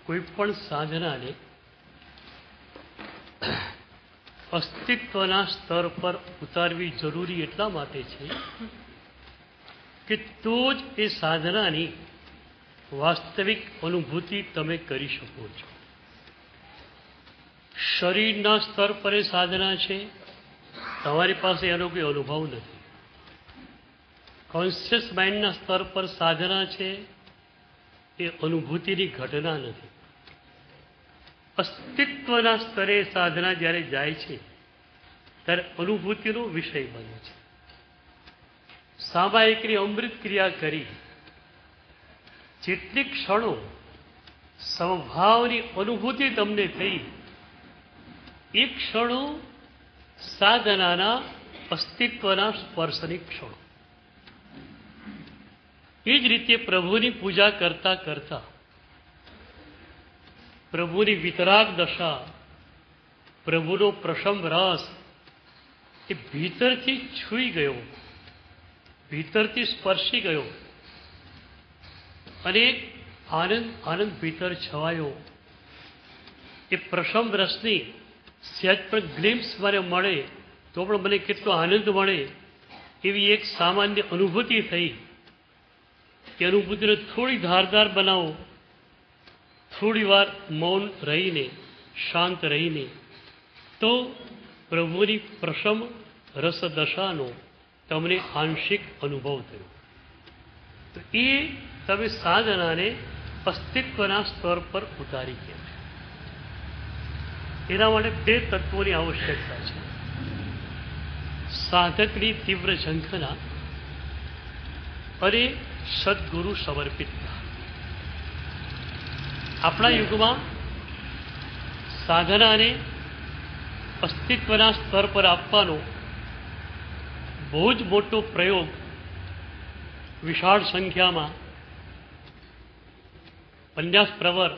કોઈ પણ સાધનાને અસ્તિત્વના સ્તર પર ઉતારવી જરૂરી એટલા માટે છે કે તો જ એ સાધનાની વાસ્તવિક અનુભૂતિ તમે કરી શકો છો. શરીરના સ્તર પર એ સાધના છે, તમારી પાસે એનો કોઈ અનુભવ નથી. કોન્શિયસ માઇન્ડના સ્તર પર સાધના છે, એ અનુભૂતિની ઘટના નથી. અસ્તિત્વના સ્તરે સાધના જ્યારે જાય છે ત્યારે અનુભૂતિનો વિષય બને છે. સામાયિકની અમૃત ક્રિયા કરી જેટલી ક્ષણો સમભાવની અનુભૂતિ તમને થઈ, એ ક્ષણો સાધનાના અસ્તિત્વના સ્પર્શની ક્ષણો. એ જ રીતે પ્રભુની પૂજા કરતા કરતા પ્રભુની વિતરાગ દશા, પ્રભુનો પ્રશમ રસ એ ભીતરથી છૂઈ ગયો, ભીતરથી સ્પર્શી ગયો અને આનંદ આનંદ ભીતર છવાયો. એ પ્રશમ રસની સહેજ પણ ગ્લિમ્સ મને મળે તો પણ મને કેટલો આનંદ મળે એવી એક સામાન્ય અનુભૂતિ થઈ. એ અનુભૂતિને થોડી ધારદાર બનાવો, થોડી વાર મૌન રહીને, શાંત રહીને, તો પ્રભુની પ્રશમ રસદશાનો તમને આંશિક અનુભવ થયો. તો એ તમે સાધનાને અસ્તિત્વના સ્તર પર ઉતારી ગયા છે. એના માટે બે તત્વોની આવશ્યકતા છે. સાધકની તીવ્ર ઝંખના અને સદગુરુ સમર્પિતતા. આપણા યુગમાં સાધનાને અસ્તિત્વના સ્તર પર આપવાનો બહુ જ મોટો પ્રયોગ વિશાળ સંખ્યામાં પન્યાસ પ્રવર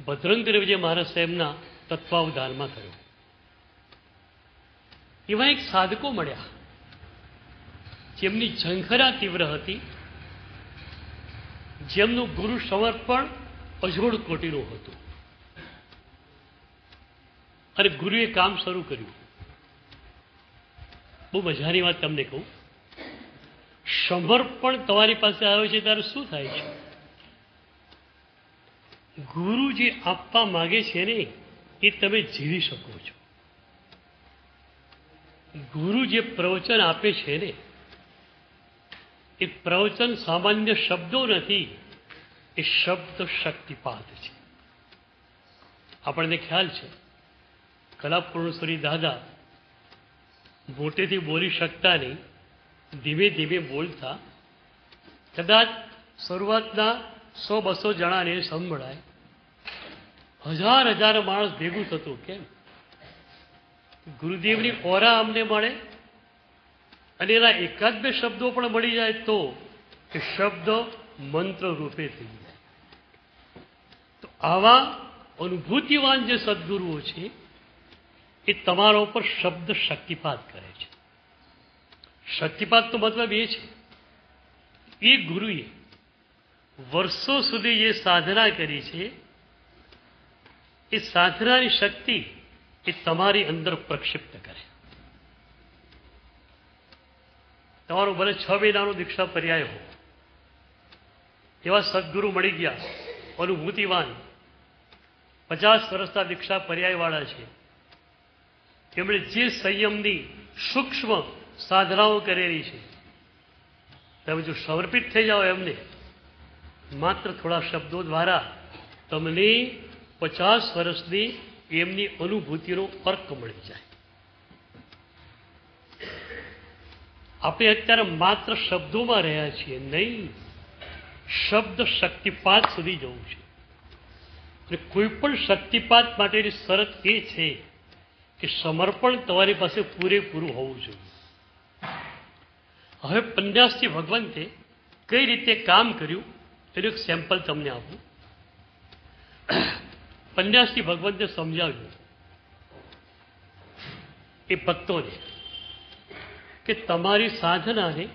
ભદ્રંગદેવજી મહારાજ સાહેબના તત્વાવધાનમાં થયો. એવા એક સાધકો મળ્યા જેમની ઝંખના તીવ્ર હતી, જેમનું ગુરુ સમર્પણ અજોડ કોટીનું હતું. અને ગુરુએ કામ શરૂ કર્યું. બહુ મજાની વાત તમને કહું, સમર્પણ તમારી પાસે આવે છે ત્યારે શું થાય છે? ગુરુ જે આપવા માગે છે ને એ તમે જીવી શકો છો. ગુરુ જે પ્રવચન આપે છે ને એ પ્રવચન સામાન્ય શબ્દો નથી, એ શબ્દ શક્તિપાત છે. આપણને ખ્યાલ છે કલાપૂર્ણેશ્વરી દાદા મોટેથી બોલી શકતા નહીં, ધીમે ધીમે બોલતા. કદાચ શરૂઆતના 100-200 જણાને સંભળાય, હજાર હજાર માણસ ભેગું થતું. કેમ? ગુરુદેવની ઓરા અમને મળે અને એના એકાદ બે શબ્દો પણ મળી જાય તો એ શબ્દ મંત્ર રૂપે થઈ જાય. તો આવા અનુભૂતિવાન જે સદગુરુઓ છે એ તમારા ઉપર શબ્દ શક્તિપાત કરે છે. શક્તિપાતનો મતલબ એ છે એ ગુરુએ વર્ષો સુધી જે સાધના કરી છે એ સાધનાની શક્તિ એ તમારી અંદર પ્રક્ષિપ્ત કરે. તમારો ભલે 6 મહિનાનો દીક્ષા પર્યાય હો, એવા સદગુરુ મળી ગયા અનુભૂતિવાન, 50 વર્ષના દીક્ષા પર્યાયવાળા છે. એમણે જે સંયમની સૂક્ષ્મ સાધનાઓ કરેલી છે, તમે જો સમર્પિત થઈ જાઓ એમને, માત્ર થોડા શબ્દો દ્વારા તમને 50 વર્ષની એમની અનુભૂતિનો અર્ક મળી જાય. આપણે અત્યારે માત્ર શબ્દોમાં રહ્યા છીએ, નહીં, શબ્દ શક્તિપાત સુધી જવું છે. અને કોઈ પણ શક્તિપાત માટેની શરત એ છે કે સમર્પણ તમારી પાસે પૂરેપૂરું હોવું જોઈએ. હવે પન્યાસથી ભગવંતે કઈ રીતે કામ કર્યું એનું એક સેમ્પલ તમને આપું. પન્યાસથી ભગવંતે સમજાવ્યું એ ભક્તોને કે તમારી સાધનાને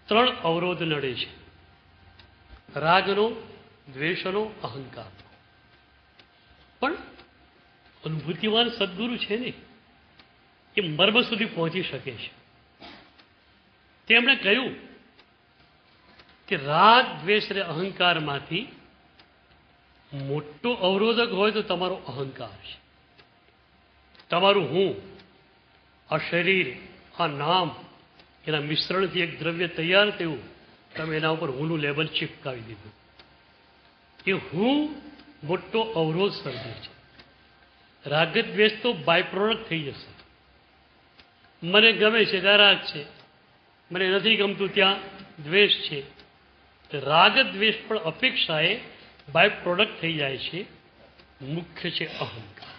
3 અવરોધ નડે છે: રાગનો, દ્વેષનો, અહંકારનો. અનુભૂતિવાન સદગુરુ છે ને એ મર્મ સુધી પહોંચી શકે છે. તેમણે કહ્યું કે રાગ દ્વેષ અને અહંકારમાંથી મોટો અવરોધક હોય તો તમારો અહંકાર છે. તમારું હું, આ શરીર, આ નામ, એના મિશ્રણથી એક દ્રવ્ય તૈયાર થયું, તમે એના ઉપર હુંનું લેબલ ચિપકાવી દીધું. એ હું મોટો અવરોધ સર્જે છે. રાગ દ્વેષ તો બાય પ્રોડક્ટ થઈ જશે. મને ગમે છે ત્યાં રાગ છે, મને નથી ગમતું ત્યાં દ્વેષ છે. રાગ દ્વેષ પણ અપેક્ષાએ બાય પ્રોડક્ટ થઈ જાય છે. મુખ્ય છે અહંકાર.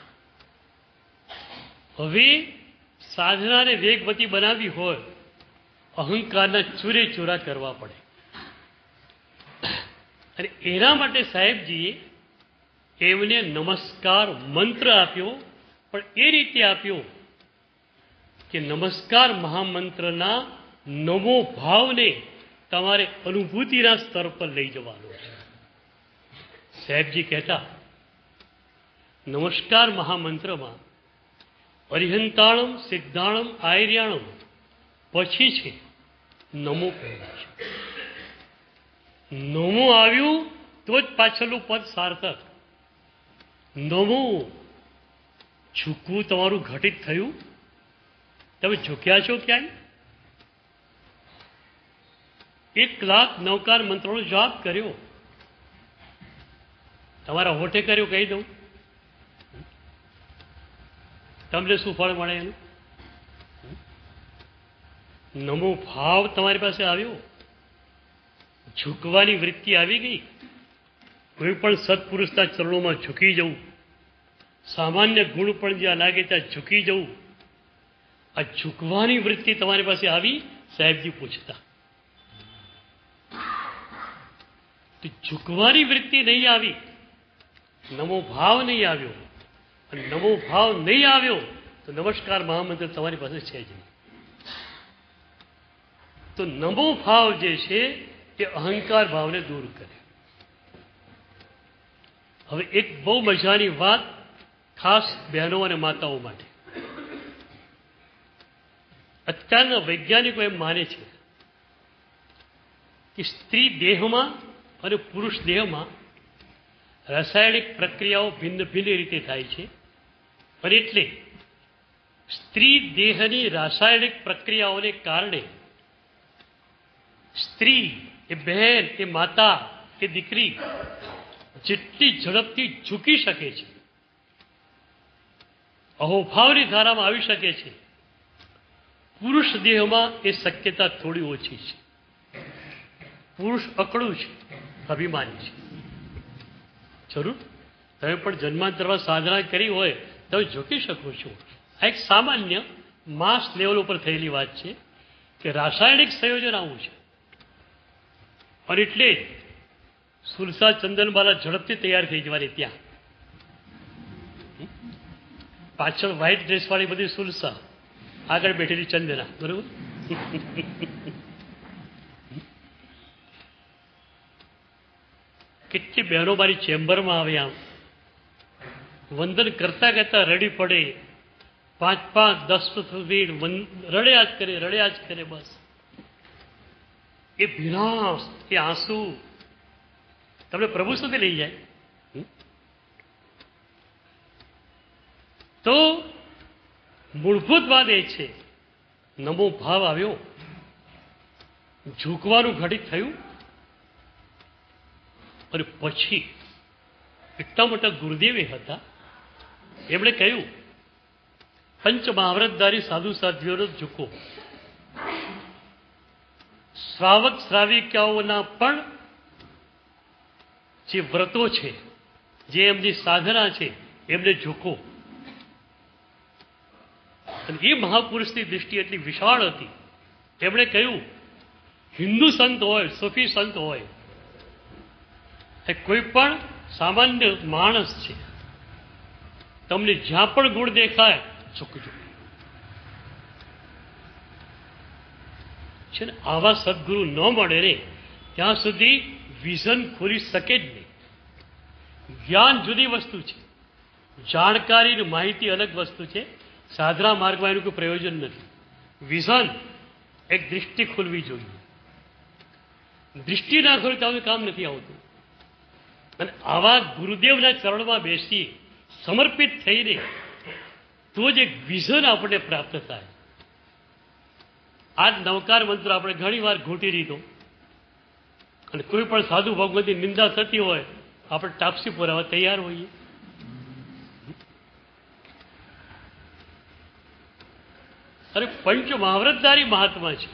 હવે સાધનાને વેગવતી બનાવવી હોય, અહંકારના ચૂરે ચૂરા કરવા પડે. અને એના માટે સાહેબજીએ એમને નમસ્કાર મંત્ર આપ્યો, પણ એ રીતે આપ્યો કે નમસ્કાર મહામંત્રના નવો ભાવને તમારે અનુભૂતિના સ્તર પર લઈ જવાનો છે. સાહેબજી કહેતા નમસ્કાર મહામંત્રમાં અરિહંતાણમ સિદ્ધાણમ આયર્યાણમ પછી છે નમો પહેલા છે. નમો આવ્યું તો જ પાછળનું પદ સાર્થક. નમો ઝૂકવું તમારું ઘટિત થયું? તમે ઝૂક્યા છો ક્યાંય? 1,09,000 મંત્રોનો જાપ કર્યો, તમારા હોઠે કર્યો કહી દઉં, તમને શું ફળ મળે એનું? નમો ભાવ તમારી પાસે આવ્યો, ઝૂકવાની વૃત્તિ આવી ગઈ. કોઈ પણ સત્પુરુષના ચરણોમાં ઝૂકી જવું, સામાન્ય ગુણ પણ જ્યાં લાગે ત્યાં ઝૂકી જવું, આ ઝૂકવાની વૃત્તિ તમારી પાસે આવી? સાહેબજી પૂછતા. તો ઝૂકવાની વૃત્તિ નહીં આવી, નમો ભાવ નહીં આવ્યો, અને નમો ભાવ નહીં આવ્યો તો નમસ્કાર મહામંત્ર તમારી પાસે છે જ નહીં. તો નમો ભાવ જે છે એ અહંકાર ભાવને દૂર કરે. હવે એક બહુ મજાની વાત ખાસ બહેનો અને માતાઓ માટે. અત્યારના વૈજ્ઞાનિકો એમ માને છે કે સ્ત્રી દેહમાં અને પુરુષ દેહમાં રાસાયણિક પ્રક્રિયાઓ ભિન્ન ભિન્ન રીતે થાય છે, અને એટલે સ્ત્રી દેહની રાસાયણિક પ્રક્રિયાઓને કારણે સ્ત્રી એ બહેન, એ માતા, એ દીકરી જેટલી ઝડપથી ઝૂકી શકે છે, અહોભાવની ધારામાં આવી શકે છે, પુરુષ દેહમાં એ શક્યતા થોડી ઓછી છે. પુરુષ અકળું છે, અભિમાની છે. જરૂર તમે પણ જન્માંતરમાં સાધના કરી હોય તમે ઝૂકી શકો છો. આ એક સામાન્ય માસ લેવલ ઉપર થયેલી વાત છે કે રાસાયણિક સંયોજન આવું છે, અને એટલે સુલસા ચંદનબાલા ઝડપથી તૈયાર થઈ જવાની. ત્યાં પાછળ વ્હાઈટ ડ્રેસ વાળી બધી સુલસા, આગળ બેઠેલી ચંદના, બરોબર. કેટલી બહેનો મારી ચેમ્બરમાં આવે, આમ વંદન કરતા કરતા રડી પડે, 5-5, 10 સુધી રડ્યા જ કરે. બસ એ ભીનાશ, એ આંસુ તમને પ્રભુ સુધી લઈ જાય. તો મૂળભૂત વાત એ છે, નમો ભાવ આવ્યો, ઝૂકવાનું ઘટિત થયું, અને પછી એટલા મોટા ગુરુદેવે હતા, એમણે કહ્યું પંચ મહાવ્રતધારી સાધુ સાધ્વીઓનો ઝૂકો. શ્રાવક શ્રાવિકાઓના પણ જે વ્રતો છે, જે એમની સાધના છે, એમને ઝૂકો. અને એ મહાપુરુષની દૃષ્ટિ એટલી વિશાળ હતી, એમણે કહ્યું હિન્દુ સંત હોય, સૂફી સંત હોય, એ કોઈ પણ સામાન્ય માણસ છે, તમને જ્યાં પણ ગુણ દેખાય ઝૂકજો. છે ને, આવા સદગુરુ ન મળે ને ત્યાં સુધી વિઝન ખોલી શકે જ નહીં. જ્ઞાન જુદી વસ્તુ છે, જાણકારી અને માહિતી અલગ વસ્તુ છે. સાધના માર્ગમાં એનું કોઈ પ્રયોજન નથી. વિઝન, એક દૃષ્ટિ ખુલવી જોઈએ. દૃષ્ટિ ના ખોલે તો કામ નથી આવતું. અને આવા ગુરુદેવના ચરણમાં બેસી સમર્પિત થઈને તો જ એક વિઝન આપણને પ્રાપ્ત થાય. આ નવકાર મંત્ર આપણે ઘણી વાર ઘૂંટી લીધો અને કોઈ પણ સાધુ ભગવતની નિંદા થતી હોય આપણે ટાપસી પુરાવા તૈયાર હોઈએ. અરે પંચ મહાવ્રતધારી મહાત્મા છે,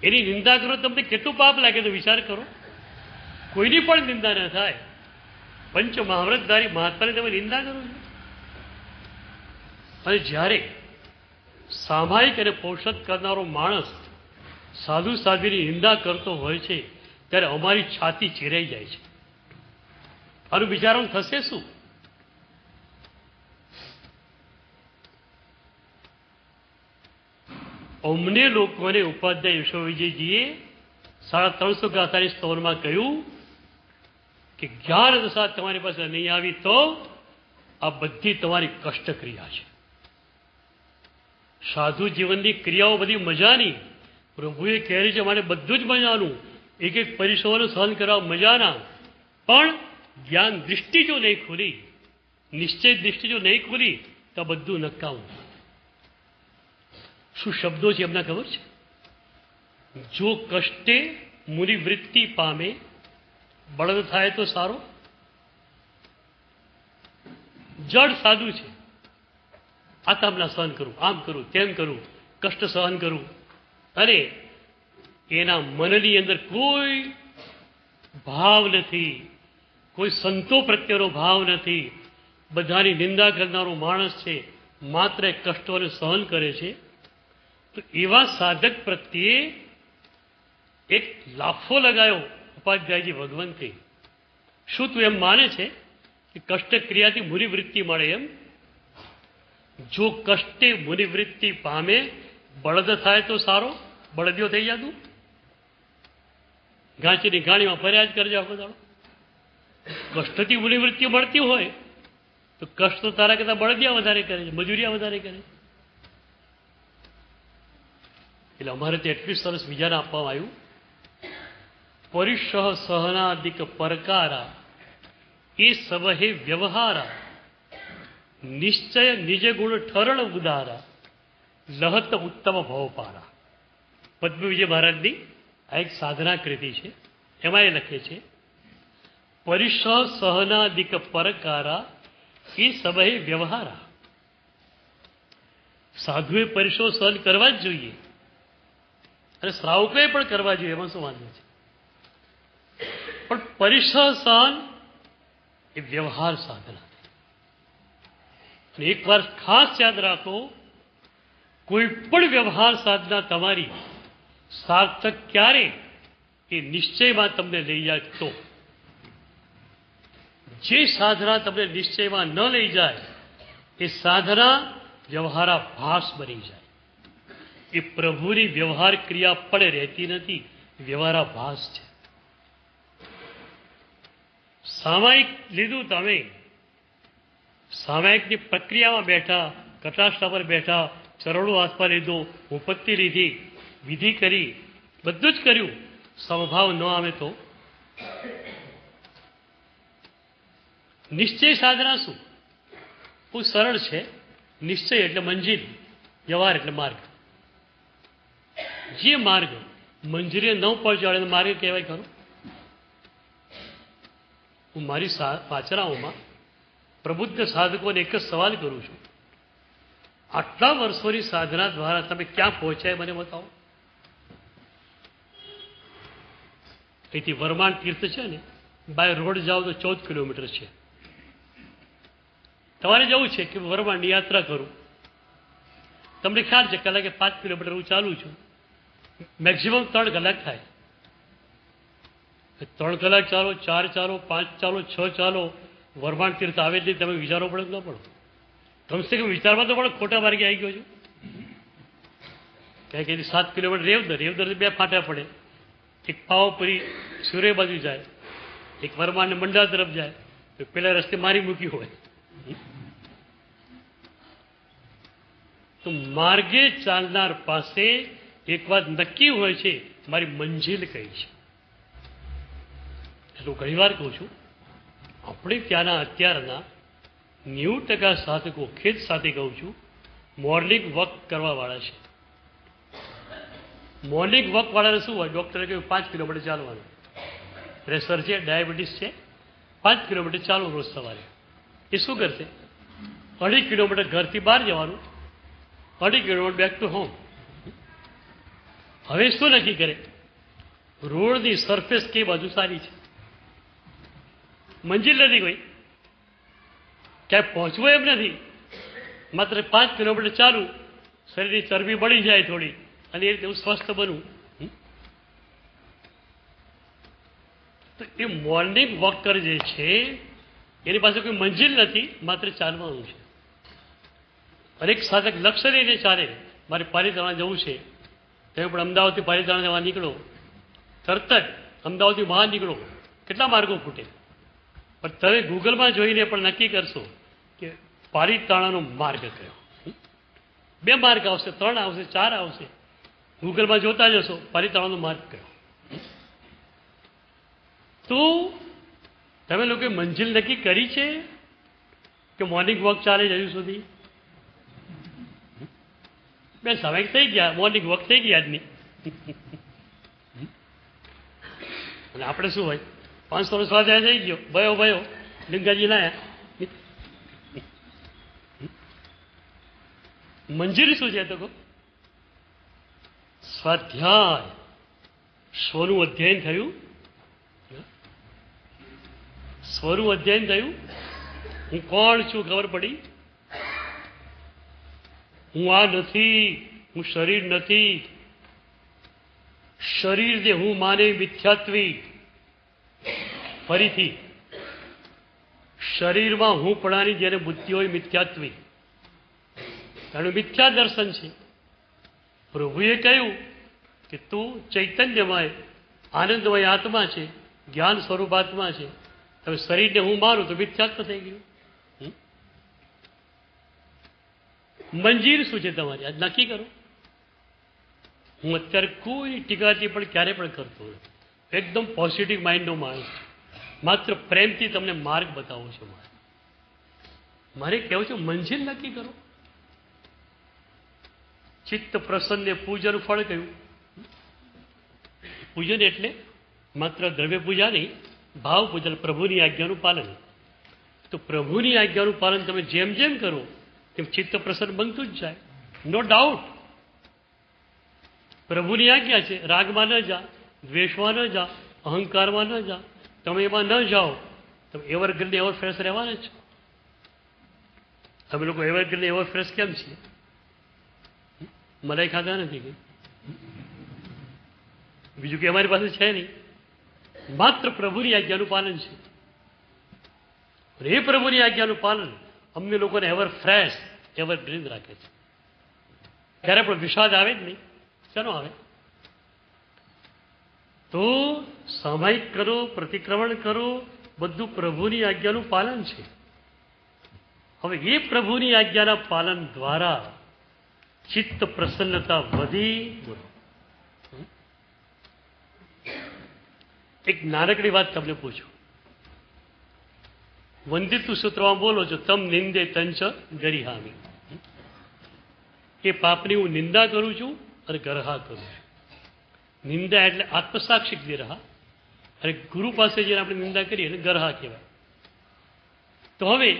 એની નિંદા કરો તમને કેટલું પાપ લાગે તો વિચાર કરો. કોઈની પણ નિંદા ન થાય. પંચ મહાવ્રતધારી મહાત્માની તમે નિંદા કરો છો. અને જ્યારે સામાયિક અને પોષદ કરનારો માણસ સાધુ સાધ્વીની નિંદા કરતો હોય છે ત્યારે અમારી છાતી ચીરાઈ જાય છે. આનું વિચારવાનું થશે શું? અમને લોકોને ઉપાધ્યાય યશોવિજયજીએ 350 ગાથાની સ્તવનમાં કહ્યું કે જ્ઞાન દશા તમારી પાસે નહીં આવી તો આ બધી તમારી કષ્ટ ક્રિયા છે. સાધુ જીવનની ક્રિયાઓ બધી મજાની, પ્રભુએ કહેલી છે માટે બધું જ મજાનું, એક એક પરિશ્રમોને સહન કરવા મજાના, પણ જ્ઞાન દૃષ્ટિ જો નહીં ખુલી, નિશ્ચય દૃષ્ટિ જો નહીં ખુલી તો બધું નકામું. શું શબ્દો છે એમના ખબર છે? જો કષ્ટે મુનિવૃત્તિ પામે બળદ થાય તો સારો. જડ સાધુ છે, આતમના સહન કરું, આમ કરું, તેમ કરું, કષ્ટ સહન કરું, અને એના મનની અંદર કોઈ ભાવ નથી, કોઈ સંતો પ્રત્યેનો ભાવ નથી, બધાની નિંદા કરનારો માણસ છે, માત્ર કષ્ટોને સહન કરે છે. તો એવા સાધક પ્રત્યે એક લાફો લગાયો ઉપાધ્યાયજી ભગવંતે. શું તું એમ માને છે કે કષ્ટ ક્રિયાથી મુનિવૃત્તિ મળે? એમ જો કષ્ટે મુનિવૃત્તિ પામે બળદ થાય તો સારો. બળદિયો થઈ જતું, ઘાંચીની ગાણીમાં ફરિયાદ કરજો આખો દાડો. કષ્ટથી મુનિવૃત્તિ મળતી હોય તો કષ્ટ તો તારા કરતા બળદિયા વધારે કરે છે, મજૂરિયા વધારે કરે છે. એટલે અમારે તો એટલું સરસ વિધાન આપવામાં આવ્યું, પરિસહ સહનાદિક પરકારા એ સવહે વ્યવહારા નિશ્ચય નિજ ગુણ ઠરણ ઉદારા લહત ઉત્તમ ભવપારા. પદ્મ વિજય મહારાજની આ એક સાધના કૃતિ છે. એમાં એ લખે છે પરિસહ સહનાદિક પરકારા એ સવહે વ્યવહારા. સાધુએ પરિસો સહન કરવા જ જોઈએ અને શ્રાવકોએ પણ કરવા જોઈએ, એમાં શું વાંધો છે? પણ પરિસહ સહન એ વ્યવહાર સાધના. અને એક વાર ખાસ યાદ રાખો, કોઈ પણ વ્યવહાર સાધના તમારી સાર્થક ક્યારે? એ નિશ્ચયમાં તમને લઈ જાય તો. જે સાધના તમને નિશ્ચયમાં ન લઈ જાય એ સાધના વ્યવહારાભાસ બની જાય. એ પ્રભુની વ્યવહાર ક્રિયા પણ રહેતી નથી, વ્યવહારાભાસ છે. સામાયિક લીધું તમે, સામાયિકની પ્રક્રિયામાં બેઠા, કટાક્ષા પર બેઠા, ચરણો હાથમાં લીધો, ઉપત્તિ લીધી, વિધિ કરી, બધું જ કર્યું, સમભાવ ન આવે તો નિશ્ચય સાધના શું? બહુ સરળ છે. નિશ્ચય એટલે મંજિલ, વ્યવહાર એટલે માર્ગ. જે માર્ગ મંજિલે ન પહોંચાડે માર્ગ કહેવાય ખરો? હું મારી પાચરાઓમાં પ્રબુદ્ધ સાધકોને એક જ સવાલ કરું છું, આટલા વર્ષોની સાધના દ્વારા તમે ક્યાં પહોંચ્યા મને બતાવો. અહીંથી વરમાણ તીર્થ છે ને, બાય રોડ જાઓ તો 14 કિલોમીટર છે. તમારે જવું છે કે વરમાણની યાત્રા કરું, તમને ખ્યાલ છે કલાકે 5 કિલોમીટર હું ચાલું છું, મેક્સિમમ 3 કલાક થાય. 3 કલાક ચાલો, 4 ચાલો, 5 ચાલો, 6 ચાલો, વરમાણ તીર્થ આવે જ નહીં. તમે વિચારો પડે ન પડો? કમસે કમ વિચારમાં તો પણ ખોટા માર્ગે આવી ગયો છું. કારણ કે 7 કિલોમીટર રેવદર 2 ફાટા પડે. એક પાવાપુરી સૂર્ય બાજુ જાય, એક વરમાણને મંડા તરફ જાય, તો પેલા રસ્તે મારી મૂકી હોય. તો માર્ગે ચાલનાર પાસે એક વાત નક્કી હોય છે, મારી મંજિલ કઈ છે. એટલું ઘણી વાર કહું છું, આપણે ત્યાંના અત્યારના 90% સાધકો, ખેત સાથે કહું છું, મોર્નિંગ વોક કરવા વાળા છે. મોર્નિંગ વોક વાળાને શું હોય? ડૉક્ટરે કહ્યું 5 કિલોમીટર ચાલવાનું, પ્રેશર છે, ડાયાબિટીસ છે, 5 કિલોમીટર ચાલવું રોજ સવારે. એ શું કરશે? 2.5 કિલોમીટર ઘરથી બહાર જવાનું, 2.5 કિલોમીટર બેક ટુ હોમ. હવે શું નક્કી કરે? રોડની સરફેસ કઈ બાજુ સારી છે, મંજિલ નથી કોઈ, ક્યાંય પહોંચવું એમ નથી, માત્ર 5 કિલોમીટર ચાલુ, શરીરની ચરબી બળી જાય થોડી, અને એ રીતે હું સ્વસ્થ બનું. તો એ મોર્નિંગ વોકર જે છે એની પાસે કોઈ મંજિલ નથી, માત્ર ચાલવાનું છે. અનેક સાધક લક્ષ્ય લઈને ચાલે, મારે પાલીતાણા જવું છે, તમે પણ અમદાવાદથી પાલીતાણા જવા નીકળો, તરત જ અમદાવાદથી બહાર નીકળો, કેટલા માર્ગો ફૂટે. પણ તમે ગૂગલમાં જોઈને પણ નક્કી કરશો કે પાલીતાણાનો માર્ગ કયો. 2 માર્ગ આવશે, 3 આવશે, 4 આવશે. ગૂગલમાં જોતા જશો પાલીતાણાનો માર્ગ કયો. તો તમે લોકોએ મંજિલ નક્કી કરી છે કે મોર્નિંગ વોક ચાલે હજુ સુધી? બે સમય થઈ ગયા, મોર્નિંગ વોક થઈ ગયા આજની. અને આપણે શું હોય, 500 નો સ્વાધ્યાય થઈ ગયો, ભયો લિંગાજી લાયા. મંજિલ શું છે? તો સ્વાધ્યાય, સ્વનું અધ્યયન થયું, સ્વરું અધ્યયન થયું. હું કોણ છું ખબર પડી, હું આ નથી, હું શરીર નથી. શરીર જે હું માને મિથ્યાત્વી. ફરીથી, શરીરમાં હું પડાની જેને બુદ્ધિ હોય મિથ્યાત્વી, કારણ મિથ્યા દર્શન છે. પ્રભુએ કહ્યું કે તું ચૈતન્યમય આનંદમય આત્મા છે, જ્ઞાન સ્વરૂપ આત્મા છે. તમે શરીરને હું માનું તો મિથ્યાત્વ થઈ ગયું. મંજિલ શું છે તમારી? આજ નક્કી કરો. હું અત્યારે કોઈ ટીકા પણ ક્યારે પણ કરતો નથી. એકદમ પોઝિટિવ માઇન્ડનો માણસ છું. માત્ર પ્રેમથી તમને માર્ગ બતાવો છો. મારે કહેવું છે, મંજિલ નક્કી કરો. ચિત્ત પ્રસન્ન પૂજન ફળ કયું? પૂજન એટલે માત્ર દ્રવ્ય પૂજા નહીં, ભાવ પૂજન, પ્રભુની આજ્ઞાનું પાલન. તો પ્રભુની આજ્ઞાનું પાલન તમે જેમ જેમ કરો તેમ ચિત્ત પ્રસન્ન બનતું જ જાય, નો ડાઉટ. પ્રભુની આજ્ઞા છે, રાગમાં ન જા, દ્વેષમાં ન જા, અહંકારમાં ન જા. તમે એમાં ન જાઓ, તમે એવરગ્રીન એવર ફ્રેશ રહેવાના છો. તમે લોકો એવરગ્રીન એવર ફ્રેશ કેમ છીએ? મલાઈ ખાધા નથી, બીજું કે અમારી પાસે છે નહીં. માત્ર પ્રભુની આજ્ઞાનું પાલન છે. એ પ્રભુની આજ્ઞાનું પાલન અમને લોકોને એવર ફ્રેશ, એવર ગ્રીન રાખે છે. ત્યારે પણ વિષાદ આવે જ નહીં. શાનો આવે? તો સામાયિક કરો, પ્રતિક્રમણ કરો, બધું પ્રભુની આજ્ઞાનું પાલન છે. હવે એ પ્રભુની આજ્ઞાના પાલન દ્વારા ચિત્ત પ્રસન્નતા વધી. એક નાનકડી વાત તમને પૂછું. વંદિત સૂત્રમાં બોલો છો, તમ નિંદે તંચ ગરિહામી. એ પાપની હું નિંદા કરું છું અને ગરહા કરું છું. નિંદા એટલે આત્મસાક્ષિક ગરહા, અને ગુરુ પાસે જઈને આપણે નિંદા કરીએ એટલે ગરહા કહેવાય. તો હવે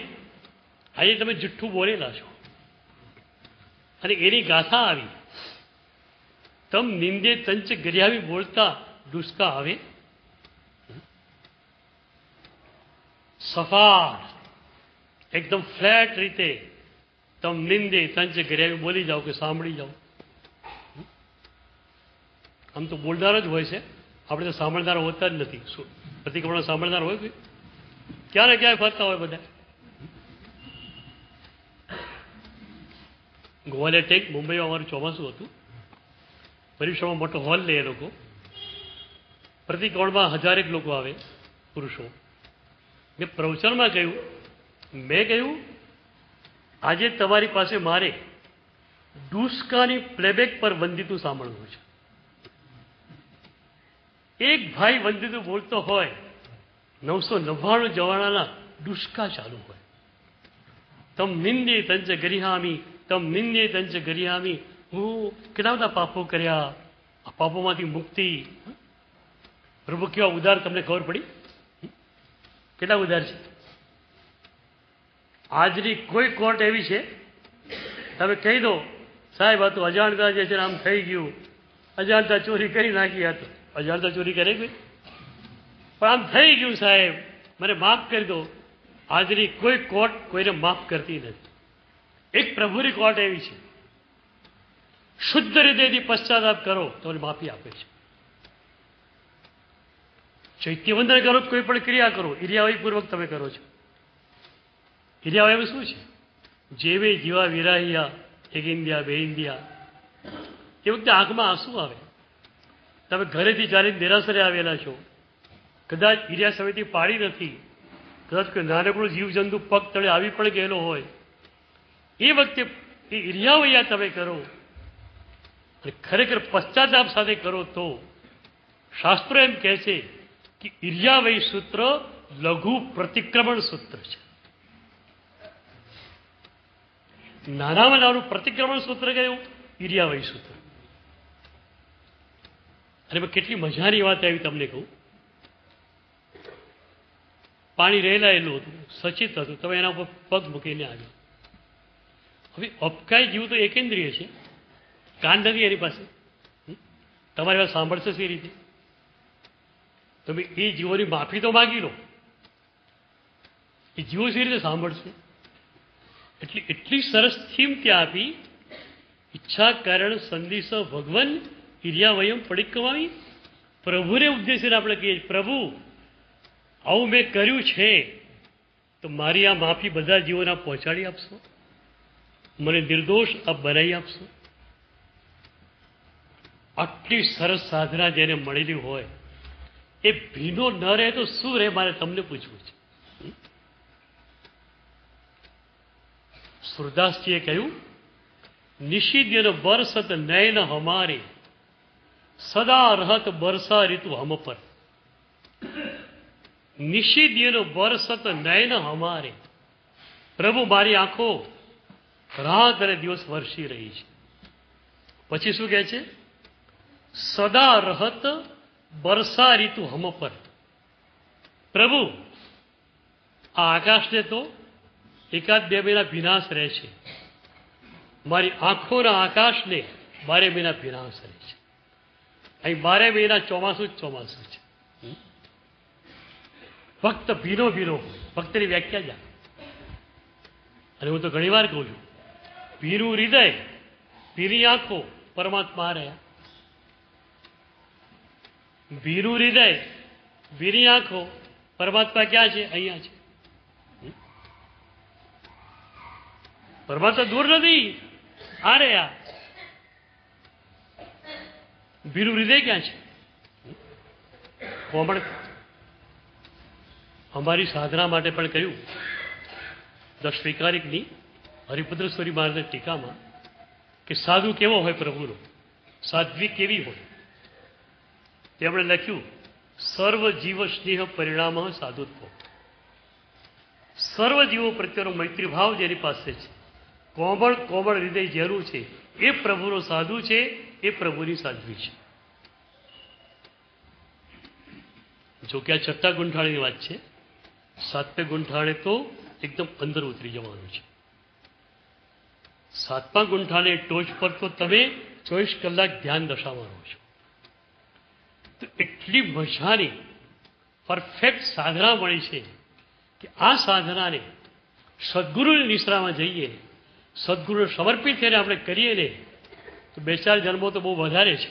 આજે તમે જુઠ્ઠું બોલેલા છો અને એની ગાથા આવી. તમ નિંદે તંચ ગરિહામી બોલતા ડુસકા આવે? સફાળ એકદમ ફ્લેટ રીતે તમ નિંદે તંચ ગરિહામી બોલી જાઓ કે સાંભળી જાઓ. આમ તો બોલનાર જ હોય છે, આપણે તો સાંભળનાર હોતા જ નથી. પ્રતિક્રમણ સાંભળનાર હોય કોઈ? ક્યારે ક્યાંય ફરતા હોય બધા. ગોવાલે ટેક મુંબઈમાં અમારું ચોમાસું હતું. પરીક્ષામાં મોટો હોલ લે એ લોકો. પ્રતિક્રમણમાં 1000 લોકો આવે પુરુષો. એ પ્રવચનમાં કહ્યું, મેં કહ્યું આજે તમારી પાસે મારે ડુસ્કાની પ્લેબેક પર વંદિતું સાંભળવું છે. એક ભાઈ વંદિતું બોલતો હોય, 999 જવાનાના ડુસ્કા ચાલુ હોય. તમ નિંદે તંચ ગરિહામી, તમ નિંદે તંચ ગરિહામી. હું કેટલા બધા પાપો કર્યા, આ પાપોમાંથી મુક્તિ. પ્રભુ કેવા ઉદાર, તમને ખબર પડી કેટલા ઉદાર છે. આજની કોઈ કોર્ટ એવી છે, તમે કહી દો સાહેબ આ તો અજાણતા જે છે આમ થઈ ગયું, અજાણતા ચોરી કરી નાખી, આ તો અજાણતા ચોરી કરે ગઈ પણ આમ થઈ ગયું સાહેબ, મને માફ કરી દો. આજની કોઈ કોર્ટ કોઈને માફ કરતી નથી. એક પ્રભુની કોર્ટ એવી છે, શુદ્ધ હૃદયથી પશ્ચાતાપ કરો તો માફી આપે છે. ચૈત્યવંદન કરો, કોઈ પણ ક્રિયા કરો, ઈર્યાવયપૂર્વક તમે કરો છો. ઈર્યાવય શું છે? જેવે જીવા વિરાહિયા, એક ઇન્ડિયા બે ઇન્ડિયા. એ વખતે આંખમાં આંસુ આવે. તમે ઘરેથી ચાલીને દેરાસરે આવેલા છો, કદાચ ઈર્યા સમયથી પાડી નથી, કદાચ કોઈ નાનકડું જીવજંતુ પગ તળે આવી પણ ગયેલો હોય, એ વખતે એ ઈર્યાવૈયા તમે કરો અને ખરેખર પશ્ચાતાપ સાથે કરો તો શાસ્ત્રો એમ કહે છે કે ઈર્યાવય સૂત્ર લઘુ પ્રતિક્રમણ સૂત્ર છે. નાનામાં નાનું પ્રતિક્રમણ સૂત્ર કયું? ઈર્યાવય સૂત્ર. અને કેટલી મજાની વાત આવી તમને કહું. પાણી રહેલાયેલું હતું, સચિત હતું, તમે એના ઉપર પગ મૂકીને આવ્યો. હવે અપકાય જીવ તો એકેન્દ્રિય છે, કાન નથી એની પાસે. તમારી વાત સાંભળશે એ રીતે. તમે એ જીવોની માફી તો માગી લો, એ જીવો સી રીતે સાંભળશે? એટલી સરસ થીમ ત્યાં આપી, ઈચ્છા કારણ સંદેશ ભગવાન ઈર્યાવયમ પડિક્કમામી. પ્રભુને ઉદ્દેશીને આપણે કહીએ, પ્રભુ આવું મેં કર્યું છે તો મારી આ માફી બધા જીવોને પહોંચાડી આપશો, મને નિર્દોષ આ બનાવી આપશો. આટલી સરસ સાધના જેને મળેલી હોય એ ભીનો ન રહે તો શું રહે, મારે તમને પૂછવું છે. સુરદાસજીએ કહ્યું, નિષિદ્યન બરસત નયન હમારે, સદા રહત બરસા ઋતુ હમ પર. નિષિદ્યન બરસત નયન હમારે, પ્રભુ મારી આંખો રાત અને દિવસ વરસી રહી છે. પછી શું કહે છે? સદા રહત બરસા ઋતુ હમ પર. પ્રભુ આ આકાશને તો એકાદ બે મહિના વિનાશ રહે છે, મારી આંખોના આકાશને 12 મહિના વિનાશ રહે છે. અહીં 12 મહિના ચોમાસું જ ચોમાસું છે. ફક્ત ભીનો ભીનો હોય, ભક્તની વ્યાખ્યા જા. અને હું તો ઘણી વાર કહું છું, ભીરું હૃદય, ભીરી આંખો, પરમાત્મા રહ્યા. ભીરું હૃદય, ભીરી આંખો, પરમાત્મા ક્યાં છે? અહીંયા છે. પરમાત્મા દૂર નથી, આ રહ્યા. ભીરું હૃદય ક્યાં છે? કોમળ. અમારી સાધના માટે પણ કહ્યું, દ સ્વીકારિકની હરિપુત્ર સ્વરી મહારાજની ટીકામાં, કે સાધુ કેવો હોય પ્રભુનો, સાધ્વી કેવી હોય. તેમણે લખ્યું, સર્વ જીવ સ્નેહ પરિણામ સાધુત્વ. સર્વ જીવો પ્રત્યેનો મૈત્રી ભાવ જેની પાસે છે, કોમળ કોમળ હૃદય જેનું છે, એ પ્રભુનો સાધુ છે, એ પ્રભુની સાધ્વી છે. જો કે આ છઠ્ઠા ગુંઠાણીની વાત છે, સાતમે ગુંઠાણે તો એકદમ અંદર ઉતરી જવાનું છે. સાતમા ગુંઠાણે ટોચ પર તો તમે 24 કલાક ધ્યાન દશામાં રહો છો. તો એટલી મજાની પરફેક્ટ સાધના મળી છે કે આ સાધનાને સદગુરુની નિશ્રામાં જઈએ, સદગુરુને સમર્પિત થઈને આપણે કરીએ ને, તો 2-4 જન્મો તો બહુ વધારે છે.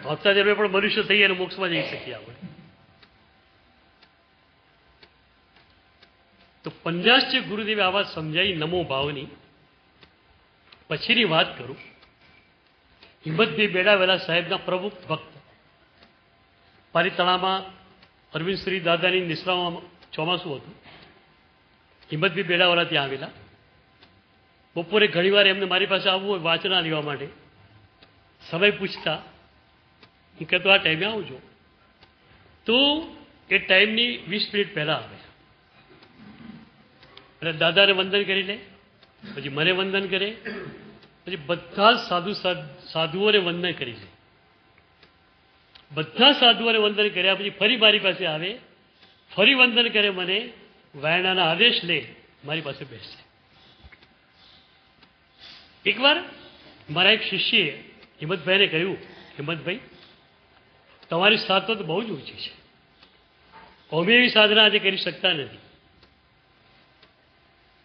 આવતા જન્મે પણ મનુષ્ય થઈએ અને મોક્ષમાં જઈ શકીએ આપણે. તો પંજાસજી ગુરુદેવે આ વાત સમજાવી નમો ભાવની. પછીની વાત કરું, હિંમતભાઈ બેડાવેલા સાહેબના પ્રમુખ ભક્ત પાલીતાણામાં અરવિંદ શ્રી દાદાની નિશ્રામાં ચોમાસું હતું. હિંમતભાઈ બેડાવાળા ત્યાં આવેલા. બપોરે ઘણીવાર એમને મારી પાસે આવવું હોય વાંચના લેવા માટે, સમય પૂછતા, હું કહેતો આ ટાઈમે આવજો. તો એ ટાઈમની 20 મિનિટ પહેલાં આવે. એટલે દાદાને વંદન કરી લે, પછી મને વંદન કરે, પછી બધા સાધુઓને વંદન કરી લે. બધા સાધુઓને વંદન કર્યા પછી ફરી મારી પાસે આવે, ફરી વંદન કરે, મને વાયણાના આદેશ લે, મારી પાસે બેસે. એકવાર મારા એક શિષ્યએ હિંમતભાઈને કહ્યું, હિંમતભાઈ તમારી સાધના તો બહુ જ ઊંચી છે, અમે એવી સાધના આજે કરી શકતા નથી.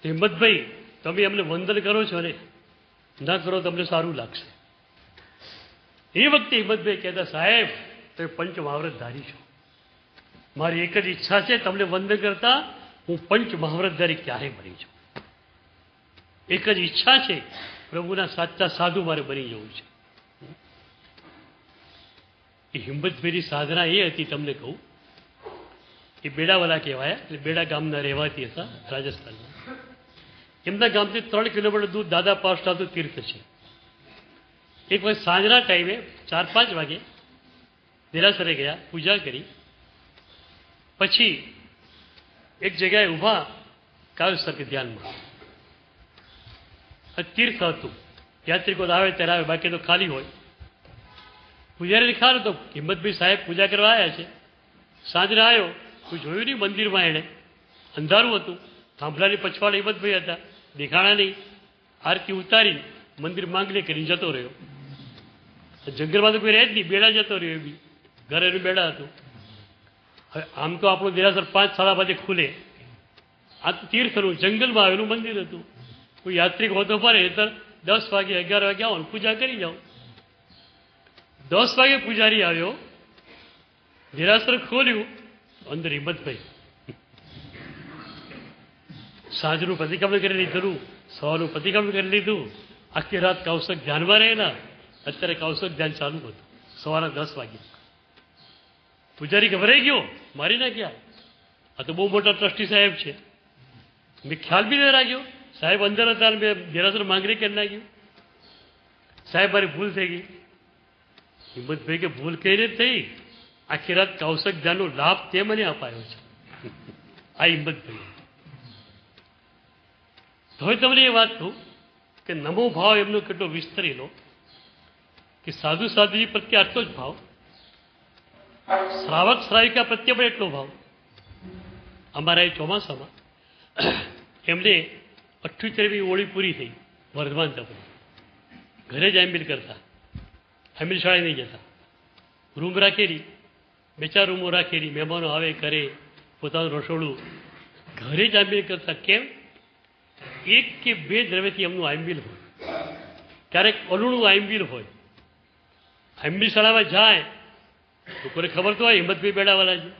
હિંમતભાઈ તમે અમને વંદન કરો છો ને, ના કરો તમને સારું લાગશે. એ વખતે હિંમતભાઈ કહેતા, સાહેબ તમે પંચ મહાવ્રતધારી છો, મારી એક જ ઈચ્છા છે તમને વંદન કરતા હું પંચ મહાવ્રતધારી ક્યારે બની છું. એક જ ઈચ્છા છે, પ્રભુના સાચા સાધુ મારે બની જવું છે. એ હિંમતભાઈની સાધના એ હતી, તમને કહું, એ બેડાવાલા કહેવાય, એટલે બેડા ગામના રહેવાતી હતા રાજસ્થાનમાં. એમના ગામથી 3 કિલોમીટર દૂર દાદા પાર્ષદનું તીર્થ છે. એક વખત સાંજના ટાઈમે 4-5 વાગે દેરાસરે ગયા, પૂજા કરી, પછી એક જગ્યાએ ઊભા કાવ્યસર કે ધ્યાનમાં. તીર્થ હતું, યાત્રિકો આવે ત્યારે આવે, બાકી તો ખાલી હોય. પૂજારી ખ્યાલ હતો હિંમતભાઈ સાહેબ પૂજા કરવા આવ્યા છે. સાંજને આવ્યો, કોઈ જોયું નહીં મંદિરમાં, એણે અંધારું હતું, થાંભલાની પછવાડે હિંમતભાઈ હતા, દેખાણા નહીં. આરતી ઉતારી મંદિર માંગલી કરીને જતો રહ્યો. જંગલમાં તો કોઈ રહે જ નહીં, બેડા જતો રહ્યો. એ બી ઘરેનું બેડા હતું. હવે આમ તો આપણું દેરાસર 5-5:30 ખુલે, આ તો તીર્થનું જંગલમાં આવેલું મંદિર હતું. કોઈ યાત્રિક હોતો પડે તો 10 વાગે 11 વાગે આવો પૂજા કરી જાઓ. 10 વાગે પૂજારી આવ્યો, દેરાસર ખોલ્યું, અંદર હિંમતભાઈ સાંજનું પ્રતિક્રમણ કરી લીધું, સવારનું પ્રતિક્રમણ કરી લીધું, આખી રાત કૌશક ધ્યાનમાં રહેલા. અત્યારે કૌશક ધ્યાન ચાલુ હતું સવારના 10 વાગે. પૂજારી ગભરાઈ ગયો, મારી નાખ્યા. આ તો બહુ મોટા ટ્રસ્ટી સાહેબ છે. મેં ખ્યાલ બી ન રાખ્યો, સાહેબ અંદર હતા, મેં દેરાસર માંગણી કરી નાખ્યું. સાહેબ મારી ભૂલ થઈ ગઈ. હિંમતભાઈ કે ભૂલ કઈ રીતે થઈ? આખી રાત કૌશક ધ્યાનનો લાભ તે મને અપાયો છે. આ હિંમતભાઈ. હવે તમને એ વાત કહું કે નમો ભાવ એમનો કેટલો વિસ્તરેલો, કે સાધુ સાધુજી પ્રત્યે આટલો જ ભાવ, શ્રાવક શ્રાવિકા પ્રત્યે પણ એટલો ભાવ. અમારા એ ચોમાસામાં એમને 78મી હોળી પૂરી થઈ વર્ધમાન તપની. ઘરે જ આંબીલ કરતા, આંબીલ શાળાએ નહીં જતા. રૂમ રાખેલી, 2-4 રૂમો રાખેલી, મહેમાનો આવે કરે, પોતાનું રસોડું, ઘરે જ આંબીલ કરતા. કેમ? 1 કે 2 દ્રવ્યથી એમનું આંબીલ હોય, ક્યારેક અલુણું આંબીલ હોય. આંબીલ શાળામાં જાય તો કોઈને ખબર તો હોય હિંમતભાઈ બેડાવાલા છે.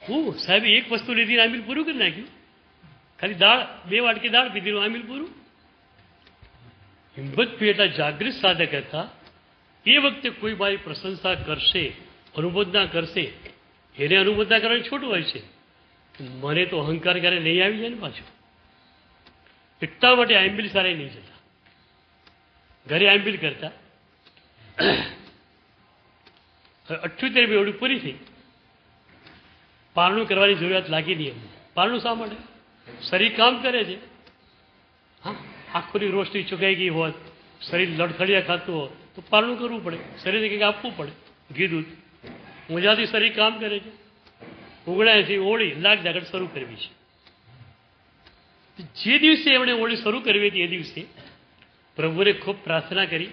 હું સાહેબ એક વસ્તુ લીધી, આંબીલ પૂરું કરી નાખ્યું. ખાલી દાળ, 2 વાટકી દાળ પીધીનું આંબીલ પૂરું. હિંમતભાઈ એટલા જાગૃત સાધક હતા. એ વખતે કોઈ મારી પ્રશંસા કરશે, અનુમોદના કરશે, એને અનુમોદના કરવાની છોટું હોય છે. મને તો અહંકાર ક્યારે નહીં આવી જાય ને પાછું. એટલા માટે આંબીલ સારે નહીં જતા, ઘરે આંબીલ કરતા. 78મી હોળી પૂરી થઈ, પારણું કરવાની જરૂરિયાત લાગી નહીં એમને. પારણું શા માટે? શરીર કામ કરે છે. હા, આખોની રોશની ચૂકાઈ ગઈ હોત, શરીર લડખડિયા ખાતું હોત તો પારણું કરવું પડે, શરીરને કંઈક આપવું પડે, ઘી દૂધ. મજાથી શરીર કામ કરે છે. 79 હોળી લાખ જાગડ શરૂ કરવી છે. જે દિવસે એમણે હોળી શરૂ કરવી હતી એ દિવસે પ્રભુને ખૂબ પ્રાર્થના કરી,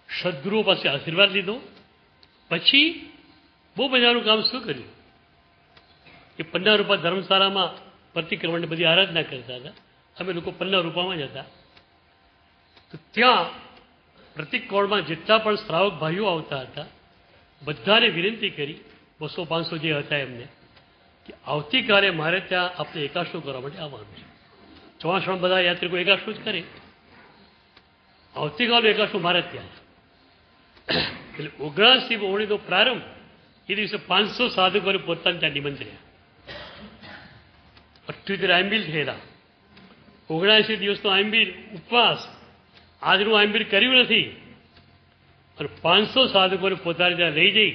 સદગુરુઓ પાસે આશીર્વાદ લીધો. પછી બહુ મજાનું કામ શું કર્યું કે પન્ના રૂપા ધર્મશાળામાં પ્રતિક્રમણની બધી આરાધના કરતા હતા. અમે લોકો પન્ના રૂપામાં જ હતા. તો ત્યાં પ્રતિક્રમણમાં જેટલા પણ શ્રાવક ભાઈઓ આવતા હતા બધાને વિનંતી કરી, 200-500 જે હતા એમને, કે આવતીકાલે મારે ત્યાં આપણે એકાશો કરવા માટે આવવાનું છે. ચોમાસામાં બધા યાત્રિકો એકાશો જ કરે, આવતીકાલે એકાશો મારે ત્યાં. એટલે 79મી હોળીનો પ્રારંભ એ દિવસે 500 સાધકોને પોતાને ત્યાં નિમંત્ર્યા. 78 આંબીલ થયેલા, 79 દિવસનો આંબીલ ઉપવાસ, આજનું આંબીલ કર્યું નથી, અને 500 સાધકોને પોતાને ત્યાં લઈ જઈ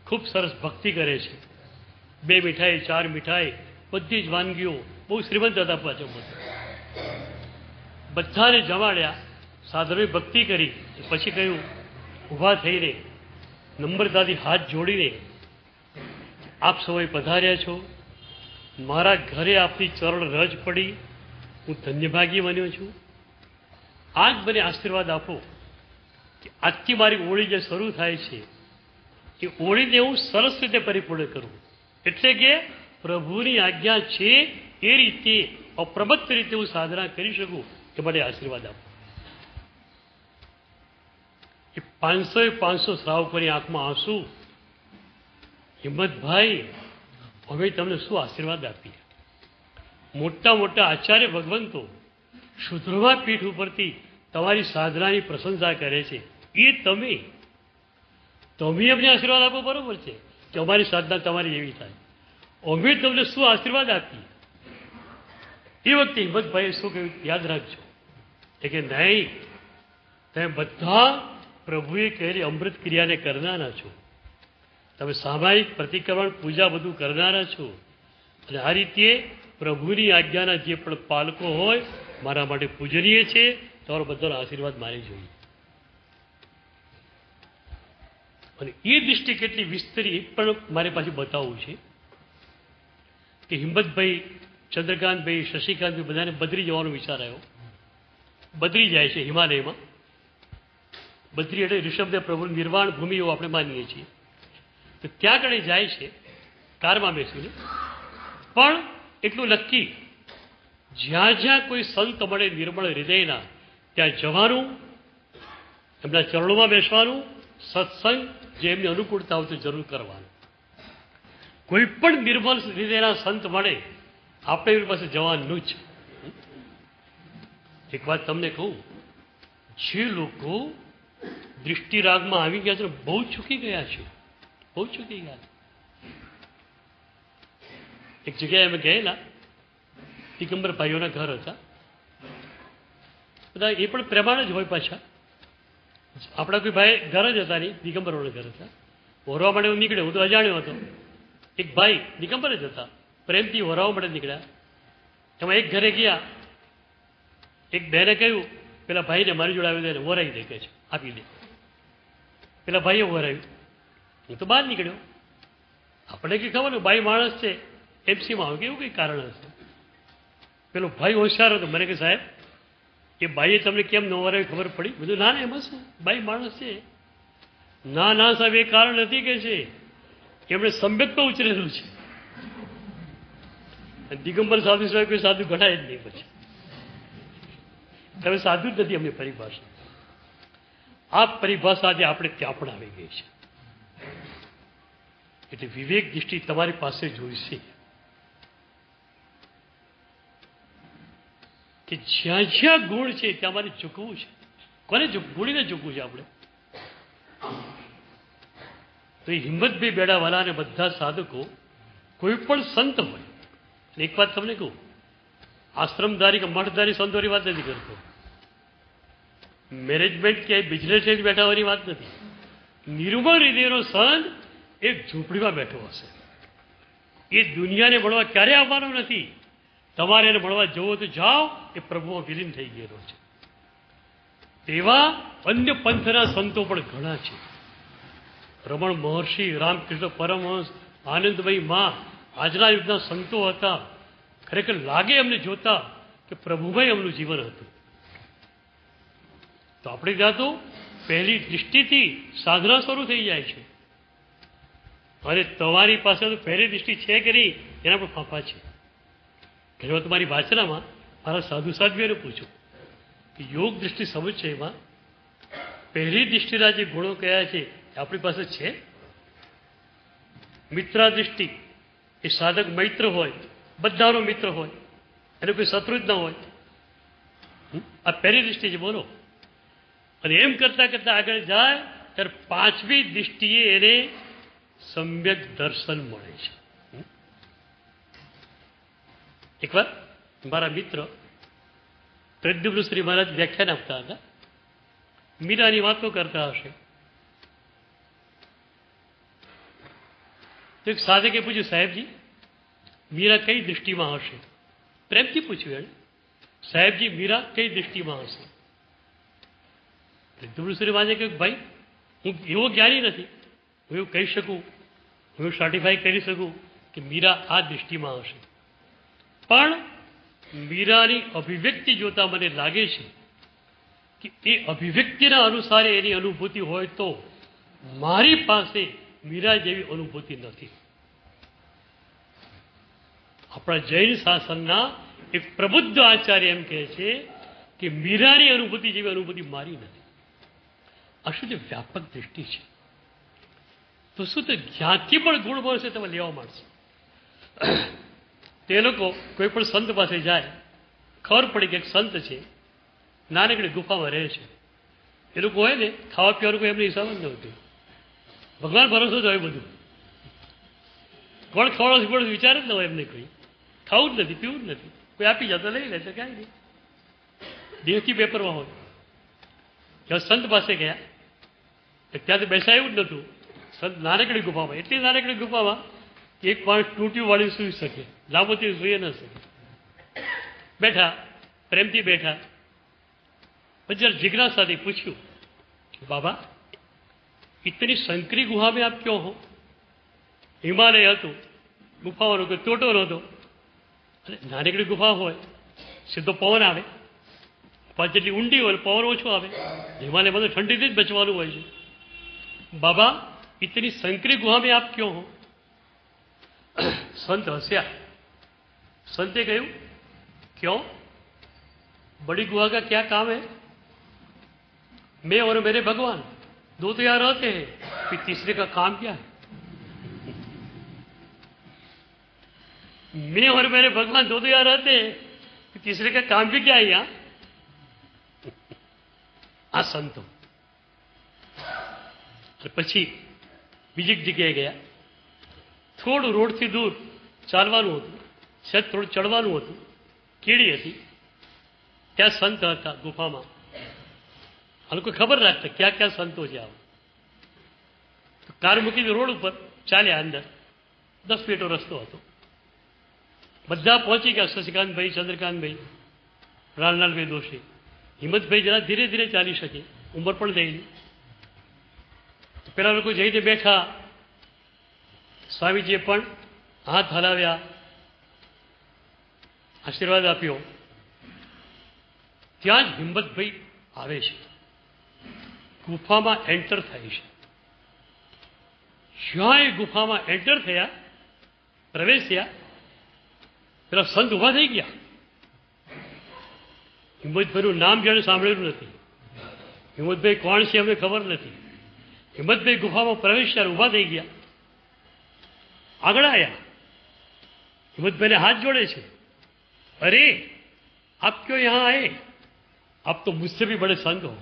ખૂબ સરસ ભક્તિ કરે છે. 2 મીઠાઈ, 4 મીઠાઈ, બધી જ વાનગીઓ, બહુ શ્રીમંત હતા પાછો. બધાને જમાડ્યા, સાધનોએ ભક્તિ કરી. પછી કહ્યું, ઊભા થઈને નમ્રતાથી હાથ જોડીને, આપ સૌએ પધાર્યા છો, મારા ઘરે આપની ચરણ રજ પડી, હું ધન્યભાગી બન્યો છું. આજ મને આશીર્વાદ આપો કે આજથી મારી ઓળી જે શરૂ થાય છે એ ઓળીને હું સરસ રીતે પરિપૂર્ણ કરું, એટલે કે પ્રભુની આજ્ઞા છે એ રીતે અપ્રમત્ત રીતે હું સાધના કરી શકું, એ મને આશીર્વાદ આપો. એ 500 શ્રાવકોની આંખમાં આંસુ. હિંમતભાઈ, હવે તમને શું આશીર્વાદ આપીએ? મોટા મોટા આચાર્ય ભગવંતો શુદ્રવા પીઠ ઉપરથી તમારી સાધનાની પ્રશંસા કરે છે. એ તમે અમને આશીર્વાદ આપો, બરોબર છે કે અમારી સાધના તમારી એવી થાય. અમે તમને શું આશીર્વાદ આપીએ? એ વખતે હિંમતભાઈએ શું કહ્યું યાદ રાખજો, કે નહીં, તમે બધા પ્રભુએ કહેલી અમૃત ક્રિયાને કરનારા છો, તમે સામાયિક પ્રતિક્રમણ પૂજા બધું કરનારા છો, અને આ રીતે પ્રભુની આજ્ઞાના જે પણ પાલકો હોય મારા માટે પૂજનીય છે. તમારો બધાનો આશીર્વાદ મારી જોઈએ. અને એ દૃષ્ટિ કેટલી વિસ્તરી એ પણ મારે પાછું બતાવવું છે કે હિંમતભાઈ, ચંદ્રકાંતભાઈ, શશિકાંતભાઈ બધાને બદરી જવાનો વિચાર આવ્યો. બદરી જાય છે હિમાલયમાં. બદરી એટલે ઋષભદેવ પ્રભુની નિર્વાણ ભૂમિ એવું આપણે માનીએ છીએ. તો ત્યાં આગળ જાય છે કારમાં બેસીને. પણ એટલું નક્કી, જ્યાં જ્યાં કોઈ સંત મળે નિર્મળ હૃદયના, ત્યાં જવાનું, એમના ચરણોમાં બેસવાનું, સત્સંગ જે એમની અનુકૂળતા હોય તો જરૂર કરવાનું. કોઈ પણ નિર્મળ હૃદયના સંત મળે આપણે એમની પાસે જવાનું જ. એક વાત તમને કહું, જે લોકો દૃષ્ટિરાગમાં આવી ગયા છે બહુ ચૂકી ગયા છે, બહુ ચૂકી ગયા. એક જગ્યાએ અમે ગયેલા, દિગંબર ભાઈઓના ઘર હતા. બધા એ પણ પ્રેમાણ જ હોય પાછા. આપણા કોઈ ભાઈ ઘર જ હતા નહીં, દિગંબરોના ઘર હતા. વરવા માટે હું નીકળ્યો, હું તો અજાણ્યો હતો. એક ભાઈ દિગંબર જ હતા, પ્રેમથી વરવા માટે નીકળ્યા. એમાં એક ઘરે ગયા, એક બહેને કહ્યું પેલા ભાઈને મારી જોડે આવી દે, વરાઈ દે, કે છે આપી દે. પેલા ભાઈએ વરાવ્યું. હું તો બહાર નીકળ્યો. આપણે કંઈ ખબર ને, ભાઈ માણસ છે, એમસીમાં આવે કે એવું કંઈ કારણ હશે. પેલો ભાઈ હોશિયાર હતો, મને કે સાહેબ એ ભાઈએ તમને કેમ ન વરાવી ખબર પડી? બધું ના ના એમાં શું, ભાઈ માણસ છે. ના ના સાહેબ એ કારણ નથી, કે છે એમણે સંવેદમાં ઉછરેલું છે. દિગંબર સાધુ સિવાય કોઈ સાધુ ગણાય જ નહીં. પછી તમે સાધુ જ નથી એમની પરિભાષા. આ પરિભાષા આજે આપણે ત્યાં પણ આવી ગઈ છે. એટલે વિવેક દૃષ્ટિ તમારી પાસે જોઈશે કે જ્યાં જ્યાં ગુણ છે ત્યાં મારે ઝૂકવું છે. કોને ગુણીને ઝૂકવું છે આપણે? તો એ હિંમતભાઈ બેડાવાલા અને બધા સાધકો કોઈ પણ સંત હોય. એક વાત તમને કહું, આશ્રમધારી કે મઠધારી સંતોની વાત નથી કરતો. મેનેજમેન્ટ ક્યાંય બિઝનેસ બેઠા હોવાની વાત નથી. નિર્મળ હૃદયનો સંત એક ઝૂંપડીમાં બેઠો હશે. એ દુનિયાને મળવા ક્યારે આવવાનો નથી. તમારે એને મળવા જવો તો જાઓ, એ પ્રભુમાં વિલીન થઈ ગયેલો છે. તેવા અન્ય પંથના સંતો પણ ઘણા છે. રમણ મહર્ષિ, રામકૃષ્ણ પરમહંસ, આનંદમયી માં, આજના યુગના સંતો હતા. ખરેખર લાગે એમને જોતા કે પ્રભુમય એમનું જીવન હતું. તો આપણે ત્યાં તો પહેલી દૃષ્ટિથી સાધના શરૂ થઈ જાય છે. અને તમારી પાસે તો પહેલી દૃષ્ટિ છે કે નહીં એના પણ ફાંફા છે. ઘણી તમારી ભાષામાં મારા સાધુ સાધ્વીઓને પૂછું કે યોગ દૃષ્ટિ સમજ છે, એમાં પહેલી દૃષ્ટિના જે ગુણો કયા છે એ આપણી પાસે છે? મિત્રા દૃષ્ટિ, એ સાધક મૈત્ર હોય, બધાનો મિત્ર હોય, એને કોઈ શત્રુ જ ન હોય. આ પહેલી દૃષ્ટિ છે, બોલો. અને એમ કરતાં કરતાં આગળ જાય ત્યારે પાંચમી દૃષ્ટિએ એને સમ્યક દર્શન મળે છે. એકવાર મારા મિત્ર પ્રદ્યુમ્ન શ્રી મહારાજ વ્યાખ્યાન આપતા હતા. મીરાની વાતો કરતા હશે તો એક સાધકે પૂછ્યું, સાહેબજી મીરા કઈ દૃષ્ટિમાં હશે? પ્રેમથી પૂછ્યું એને, સાહેબજી મીરા કઈ દૃષ્ટિમાં હશે? પ્રદ્યુમ્ન શ્રી મહારાજે કહ્યું, ભાઈ હું એવો જ્ઞાની નથી, હું એવું કહી શકું, હું એવું સર્ટિફાઈ કરી શકું કે મીરા આ દૃષ્ટિમાં હશે. પણ મીરાની અભિવ્યક્તિ જોતા મને લાગે છે કે એ અભિવ્યક્તિના અનુસારે એની અનુભૂતિ હોય તો મારી પાસે મીરા જેવી અનુભૂતિ નથી. આપણા જૈન શાસનના એક પ્રબુદ્ધ આચાર્ય એમ કહે છે કે મીરાની અનુભૂતિ જેવી અનુભૂતિ મારી નથી. આ શું છે? વ્યાપક દૃષ્ટિ છે. તો શું તે જ્ઞાનથી પણ ગુણ મળશે, તમે લેવા માંડશે. તે લોકો કોઈ પણ સંત પાસે જાય, ખબર પડી કે એક સંત છે, નાનકડી ગુફામાં રહે છે. એ લોકો હોય ને, ખાવા પીવાનું કોઈ એમને હિસાબ જ ન હોતી. ભગવાન ભરોસો જ હોય બધું. કોણ ખવડાવશે પણ વિચાર જ ન હોય એમને. કોઈ ખાવું જ નથી, પીવું જ નથી, કોઈ આપી જતો લઈ લે તો કાંઈ નહીં, દેહથી પેપરમાં હોય. જ્યાં સંત પાસે ગયા ત્યાં તો બેસાયું જ નહોતું. સંત નાનકડી ગુફામાં, એટલી નાનકડી ગુફામાં એક માણસ ટૂંટ્યું વાળી સૂઈ શકે, લાંબોથી સૂઈ ન શકે. બેઠા, પ્રેમથી બેઠા. પછી જરા જિજ્ઞાસાથી પૂછ્યું, બાબા इतनी संकरी गुहा में आप क्यों हो? हिमालय હતું, ગુફાઓનો કોઈ તોટો નહોતો. નાનકડી ગુફા હોય, સીધો પવન આવે, પાછી જેટલી ઊંડી હોય પવન ઓછો આવે. હિમાલયમાં તો ઠંડીથી જ બચવાનું હોય છે. બાબા इतनी संकरी गुहा में आप क्यों हो? संत हंस्या. संते કહ્યું, क्यों? बड़ी गुहा का क्या काम है? मैं और मेरे भगवान दो तो यहाँ रहते हैं, फिर तीसरे का काम क्या है? मैं और मेरे भगवान दो तो यहाँ रहते हैं, फिर तीसरे का काम भी क्या है यहाँ? આ સંતો. પછી બીજી જગ્યાએ ગયા. થોડું રોડથી દૂર ચાલવાનું હતું, સહેજ થોડું ચડવાનું હતું, કીડી હતી. ત્યાં સંત હતા ગુફામાં. આ લોકો ખબર રાખતા ક્યાં ક્યાં સંતો છે. આવા કાર મૂકીને રોડ ઉપર ચાલ્યા અંદર. 10 મિનિટનો રસ્તો હતો. બધા પહોંચી ગયા. શશિકાંતભાઈ, ચંદ્રકાંતભાઈ, રાલલાલભાઈ દોશી. હિંમતભાઈ જરા ધીરે ધીરે ચાલી શકે, ઉંમર પણ થઈ. પેલા લોકો જઈને બેઠા. સ્વામીજીએ પણ હાથ હલાવ્યા, આશીર્વાદ આપ્યો. ત્યાં જ હિંમતભાઈ આવે છે, ગુફામાં એન્ટર થાય છે. જ્યાં એ ગુફામાં એન્ટર થયા, પ્રવેશ્યા, પેલા સંત ઉભા થઈ ગયા. હિંમતભાઈનું નામ જેણે સાંભળેલું નથી, હિંમતભાઈ કોણ છે અમને ખબર નથી. હિંમતભાઈ ગુફામાં પ્રવેશ્યા, ઉભા થઈ ગયા, આગળ આવ્યા. હિંમતભાઈને હાથ જોડે છે. અરે આપ ક્यों यहाँ आए? आप तो मुझसे भी बड़े संत हो.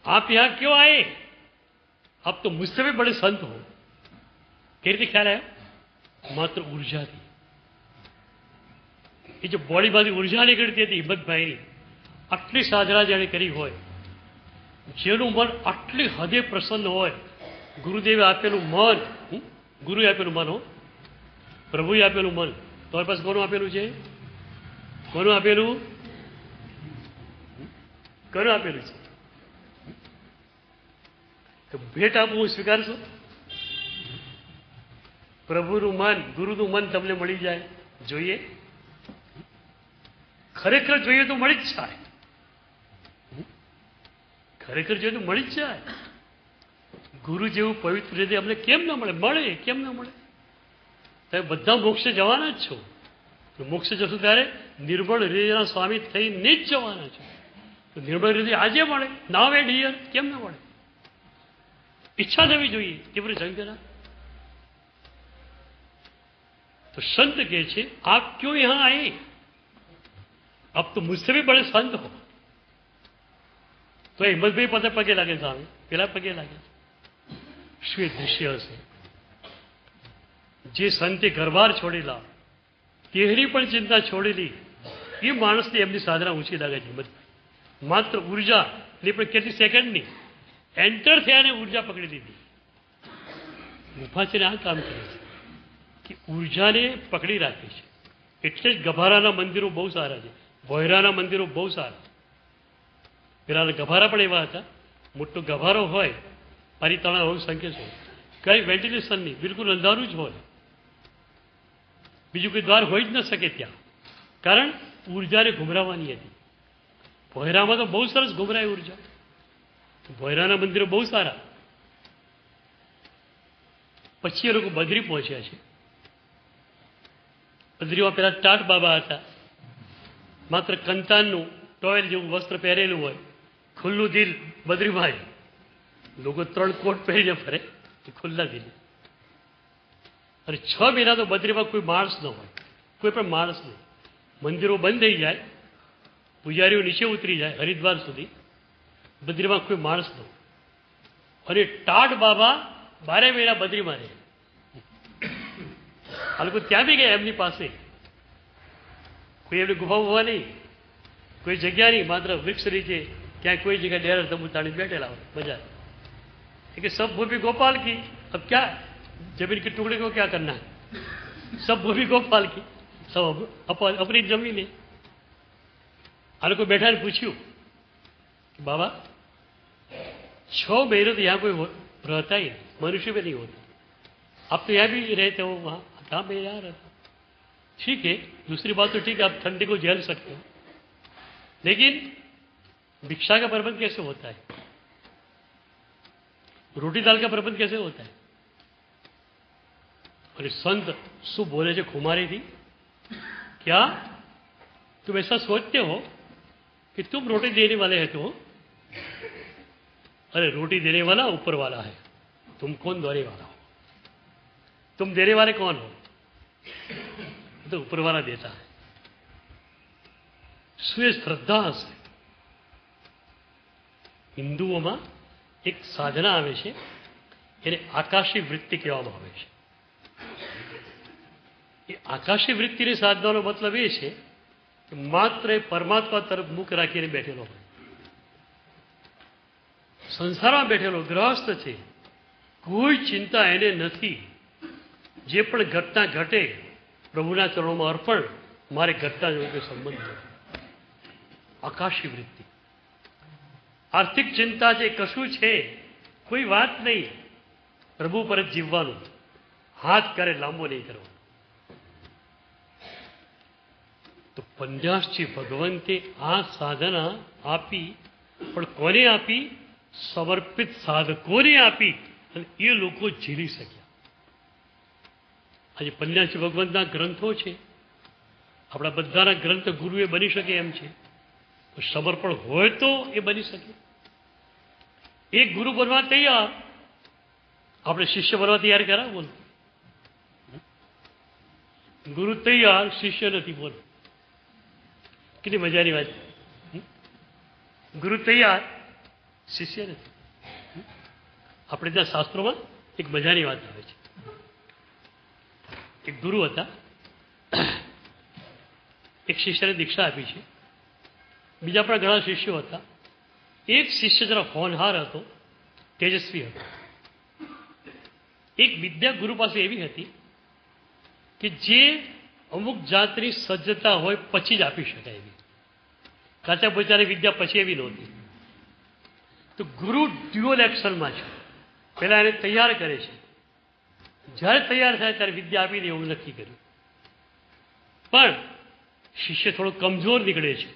आप यहाँ क्यों आए? आप तो मुझसे भी बड़े संत हो. कई રીતે ખ્યાલ આવ્યો? માત્ર ઉર્જાથી. એ જે બોડીમાંથી ઉર્જા નીકળતી હતી હિંમતભાઈની, આટલી સાધના જેણે કરી હોય, જેનું મન આટલી હદે પ્રસન્ન હોય, ગુરુદેવે આપેલું મન, ગુરુએ આપેલું મન હો, પ્રભુએ આપેલું મન. તમારી પાસે કોનું આપેલું છે? કોનું આપેલું? કોનું આપેલું છે? ભેટ આપવું હું સ્વીકારશો? પ્રભુનું મન, ગુરુનું મન તમને મળી જાય. જોઈએ? ખરેખર જોઈએ તો મળી જ જાય. ખરેખર જોઈએ તો મળી જ જાય. ગુરુ જેવું પવિત્ર હૃદય અમને કેમ ના મળે? મળે, કેમ ના મળે? તમે બધા મોક્ષે જવાના જ છો. મોક્ષે જશો ત્યારે નિર્મળ હૃદયના સ્વામી થઈને જ જવાના છો. તો નિર્મળ હૃદય આજે મળે, નાવ એન્ડ હિયર, કેમ ના મળે? ઈચ્છા થવી જોઈએ તીવ્ર સંજ્ઞા. तो संत के छे, आप क्यों यहां आए? अब तो मुझसे भी बड़े संत हो. तो हिम्मतभाई पते पगे लागे, सामे पेला पगे लागे. શું એ દૃશ્ય હશે? જે સંતે ઘરબાર છોડેલા, તેની પણ ચિંતા છોડેલી, એ માણસને એમની સાધના ઊંચી લાગે છે. માત્ર ઉર્જા ની પણ કેટલી સેકન્ડની એન્ટર થયા ને ઉર્જા પકડી લીધી. ગુફા છે ને આ કામ કરે છે કે ઉર્જાને પકડી રાખે છે. એટલે જ ગભારાના મંદિરો બહુ સારા છે, ભોયરાના મંદિરો બહુ સારા. પેલા ગભારા પણ એવા હતા, મોટો ગભારો હોય, પરિતણા હોય, સંકેત હોય, કઈ વેન્ટિલેશન નહીં, બિલકુલ અંધારું જ હોય, બીજું કોઈ દ્વાર હોય જ ન શકે ત્યાં, કારણ ઉર્જાને ઘુમરાવવાની હતી. ભોયરામાં તો બહુ સરસ ઘુમરાય ઉર્જા. ભોયરાના મંદિરો બહુ સારા. પછી એ લોકો બદ્રી પહોંચ્યા છે. બદ્રીમાં પેલા ટાટ બાબા હતા, માત્ર કંતાનનું ટોવેલ જેવું વસ્ત્ર પહેરેલું હોય, ખુલ્લું દિલ બદ્રીમાં. લોકો 3 કોટ પહેરીને ફરે ખુલ્લા દિલ. અને 6 મહિના તો બદ્રીમાં કોઈ માણસ ન હોય, કોઈ પણ માણસ નહીં. મંદિરો બંધ થઈ જાય, પૂજારીઓ નીચે ઉતરી જાય હરિદ્વાર સુધી, બદ્રીમાં કોઈ માણસ ન હોય. અને ટાટ બાબા 12 મહિના બદ્રીમાં રહે. આ લોકો ત્યાં બી ગયા એમની પાસે. કોઈ એમની ગુફા હોવા નહીં, કોઈ જગ્યા નહીં, માત્ર વૃક્ષ નીચે ક્યાંય કોઈ જગ્યાએ ડેરા તંબુ તાણી બેઠેલા હોય મજા. कि सब भूमि गोपाल की, अब क्या जमीन के टुकड़े को क्या करना है, सब भूमि गोपाल की, सब अपनी जमीन है. आ लोग बैठा ने पूछ्યું कि बाबा 6 महीने तो यहाँ कोई रहता ही नहीं, मनुष्य भी नहीं होता, आप तो यहाँ भी रहते हो, वहाँ कहाँ मैं यहाँ रहता. ठीक है, दूसरी बात तो ठीक है, आप ठंडी को झेल सकते हो, लेकिन भिक्षा का प्रबंध कैसे होता है, रोटी दाल का प्रबंध कैसे होता है. और संत शु बोले जो खुमारी थी, क्या तुम ऐसा सोचते हो कि तुम रोटी देने वाले हैं? तो अरे रोटी देने वाला ऊपर वाला है, तुम कौन देने वाला हो? तुम देने वाले कौन हो? तो ऊपर वाला देता है. શું શ્રદ્ધા હશે? હિન્દુઓમાં એક સાધના આવે છે, એને આકાશી વૃત્તિ કહેવામાં આવે છે. એ આકાશી વૃત્તિની સાધનાનો મતલબ એ છે કે માત્ર પરમાત્મા તરફ મુખ રાખીને બેઠેલો હોય. સંસારમાં બેઠેલો ગ્રહસ્થ છે, કોઈ ચિંતા એને નથી. જે પણ ઘટના ઘટે પ્રભુના ચરણોમાં અર્પણ, મારે ઘટના જોડે કોઈ સંબંધ નથી. આકાશી વૃત્તિ. આર્થિક ચિંતા છે, કશું છે, કોઈ વાત નહીં, પ્રભુ પર જ જીવવાનું, હાથ કરે લાંબો નહીં કરવાનો. તો પંજાસજી ભગવંતે આ સાધના આપી, પણ કોને આપી? સમર્પિત સાધકોને આપી, અને એ લોકો ઝીલી શક્યા. આજે પંજાસજી ભગવંતના ગ્રંથો છે, આપણા બધાના ગ્રંથ ગુરુએ બની શકે એમ છે. સમર્પણ હોય તો એ બની શકે. એક ગુરુ બનવા તૈયાર, આપણે શિષ્ય બનવા તૈયાર કરા? બોલો, ગુરુ તૈયાર, શિષ્ય નથી. બોલો, કેટલી મજાની વાત. ગુરુ તૈયાર, શિષ્ય નથી. આપણે ત્યાં શાસ્ત્રોમાં એક મજાની વાત આવે છે. એક ગુરુ હતા, એક શિષ્યને દીક્ષા આપી છે, બીજા પણ ઘણા શિષ્યો હતા. એક શિષ્ય જરા હોનહાર હતો, તેજસ્વી હતો. એક વિદ્યા ગુરુ પાસે એવી હતી કે જે અમુક જાતની સજ્જતા હોય પછી જ આપી શકાય એવી. કાચા પોચાની વિદ્યા પછી એવી નહોતી. તો ગુરુ ડ્યુઅલ એક્શનમાં છે, પહેલા એને તૈયાર કરે છે, જ્યારે તૈયાર થાય ત્યારે વિદ્યા આપી દે એવું નક્કી કર્યું. પણ શિષ્ય થોડો કમજોર નીકળે છે,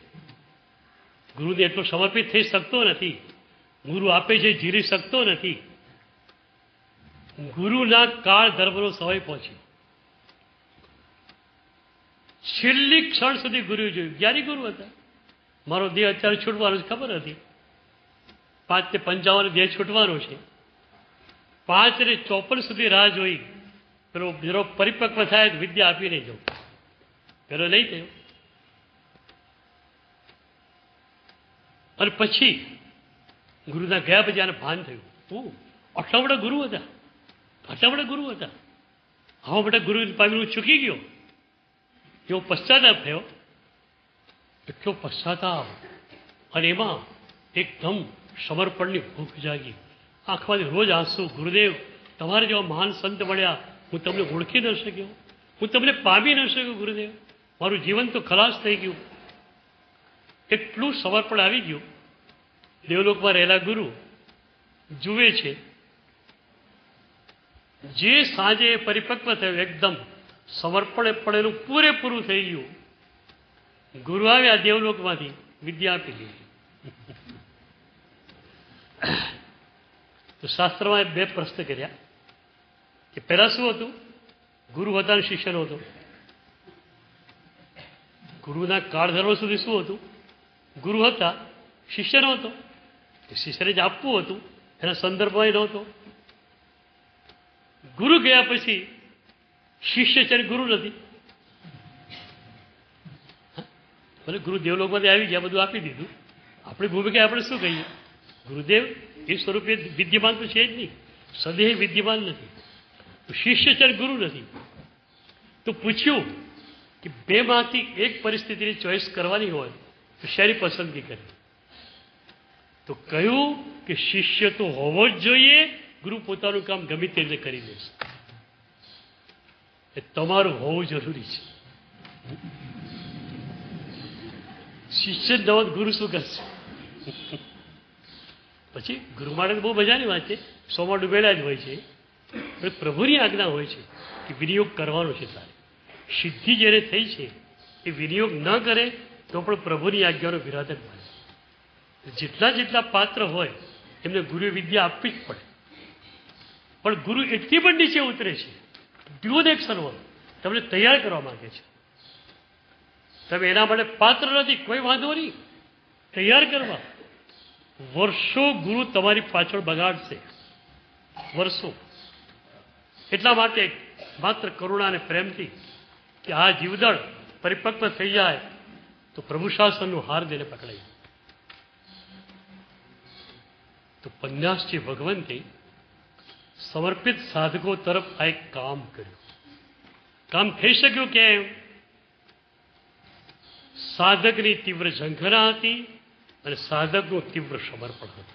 ગુરુને એટલો સમર્પિત થઈ શકતો નથી, ગુરુ આપે છે જીરી શકતો નથી. ગુરુના કાળ ધર્મનો સમય પહોંચ્યો. છેલ્લી ક્ષણ સુધી ગુરુ જોયું. જ્ઞાની ગુરુ હતા. મારો દેહ અત્યારે છૂટવાનો છે ખબર હતી, 5:55 દેહ છૂટવાનો છે. 5:54 સુધી રાહ જોઈ. પેલો જરો પરિપક્વ થાય તો વિદ્યા આપીને જવું. પેલો નહીં થયો. અને પછી ગુરુના ગયા પછી આને ભાન થયું, આટલા બધા ગુરુ હતા, આટલા બધા ગુરુ હતા. આવા બધા ગુરુ પામી ચૂકી ગયો, એવો પશ્ચાતાપ થયો, એટલો પશ્ચાતાપ, અને એમાં એકદમ સમર્પણની ભૂખ જાગી. આંખમાંથી રોજ આંસુ, ગુરુદેવ તમારે જેવા મહાન સંત મળ્યા, હું તમને ઓળખી ન શક્યો, હું તમને પામી ન શક્યો ગુરુદેવ, મારું જીવન તો ખલાસ થઈ ગયું. એટલું સમર્પણ આવી ગયું. દેવલોકમાં રહેલા ગુરુ જુએ છે, જે સાંજે પરિપક્વ થયો, એકદમ સમર્પણ પડેલું પૂરેપૂરું થઈ ગયું. ગુરુ આવ્યા દેવલોકમાંથી, વિદ્યા આપી દીધી. તો શાસ્ત્રમાં બે પ્રશ્ન કર્યા કે પહેલા શું હતું, ગુરુ હતા અને શિષ્યનો હતો. ગુરુના કાળધર્મ સુધી શું હતું, ગુરુ હતા, શિષ્યનો હતો. શિષ્યને જ આપવું હતું, એના સંદર્ભમાં નહોતો. ગુરુ ગયા પછી શિષ્ય છે, ગુરુ નથી. ભલે ગુરુ દેવલોકમાંથી આવી ગયા, બધું આપી દીધું. આપણી ભૂમિકા આપણે શું કહીએ, ગુરુદેવ એ સ્વરૂપે વિદ્યમાન તો છે જ નહીં, સદેહ વિદ્યમાન નથી. શિષ્ય છે, ગુરુ નથી. તો પૂછ્યું કે બેમાંથી એક પરિસ્થિતિની ચોઈસ કરવાની હોય તો શેની પસંદગી કરે? તો કહ્યું કે શિષ્ય તો હોવો જ જોઈએ, ગુરુ પોતાનું કામ ગમે તે રીતે કરી દેશે. એ તમારું હોવું જરૂરી છે. શિષ્ય જ ન હોત ગુરુ શું કરશે? પછી ગુરુ માટે બહુ મજાની વાત છે, સોમાં ડૂબેલા જ હોય છે. પ્રભુની આજ્ઞા હોય છે કે વિનિયોગ કરવાનો છે તારે. સિદ્ધિ જ્યારે થઈ છે એ વિનિયોગ ન કરે તો પણ પ્રભુની આજ્ઞાનો વિરાધક બને. જેટલા જેટલા પાત્ર હોય એમને ગુરુ વિદ્યા આપવી જ પડે. પણ ગુરુ એટલી પણ નીચે ઉતરે છે, ડ્યુન એક્શન હોય, તમને તૈયાર કરવા માંગે છે. તમે એના માટે પાત્ર નથી, કોઈ વાંધો નહીં, તૈયાર કરવા. વર્ષો ગુરુ તમારી પાછળ બગાડશે, વર્ષો. એટલા માટે માત્ર કરુણા અને પ્રેમથી કે આ જીવદળ પરિપક્વ થઈ જાય તો પ્રભુ શાસનનું હાર દઈને પકડાય. તો પન્યાસજી ભગવંતે સમર્પિત સાધકો તરફ આ એક કામ કર્યું. કામ થઈ શક્યું કે સાધકની તીવ્ર ઝંખના હતી અને સાધકનું તીવ્ર સમર્પણ હતું.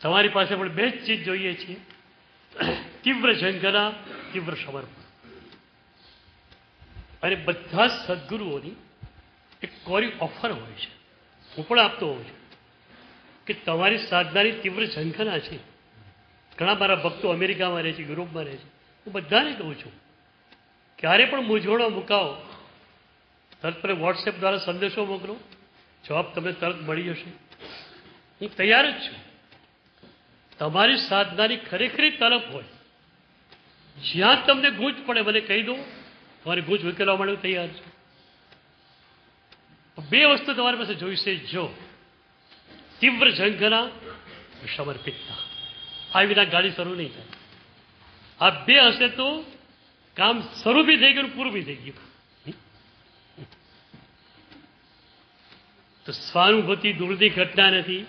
તમારી પાસે પણ બે જ ચીજ જોઈએ છીએ, તીવ્ર ઝંખના, તીવ્ર સમર્પણ. અને બધા સદગુરુઓની એક કોરી ઓફર હોય છે, હું પણ આપતો હોઉં છું કે તમારી સાધનાની તીવ્ર ઝંખના છે. ઘણા મારા ભક્તો અમેરિકામાં રહે છે, યુરોપમાં રહે છે. હું બધાને કહું છું, ક્યારે પણ મૂંઝવણો મુકાવો, તરત પર વોટ્સએપ દ્વારા સંદેશો મોકલો, જવાબ તમને તરત મળી જશે. હું તૈયાર જ છું. તમારી સાધનાની ખરેખરી તલબ હોય, જ્યાં તમને ગૂંચ પડે મને કહી દો, તમારી ગૂંચ ઉકેલવા માટે હું તૈયાર છું. બે વસ્તુ તમારી પાસે જોઈશે, જો તીવ્ર ઝંખના, સમર્પિતતા. આ વિના ગાડી શરૂ નહીં થાય. આ બે હશે તો કામ શરૂ બી થઈ ગયું, પૂરું બી થઈ ગયું. તો સ્વાનુભૂતિ દૂરની ઘટના નથી,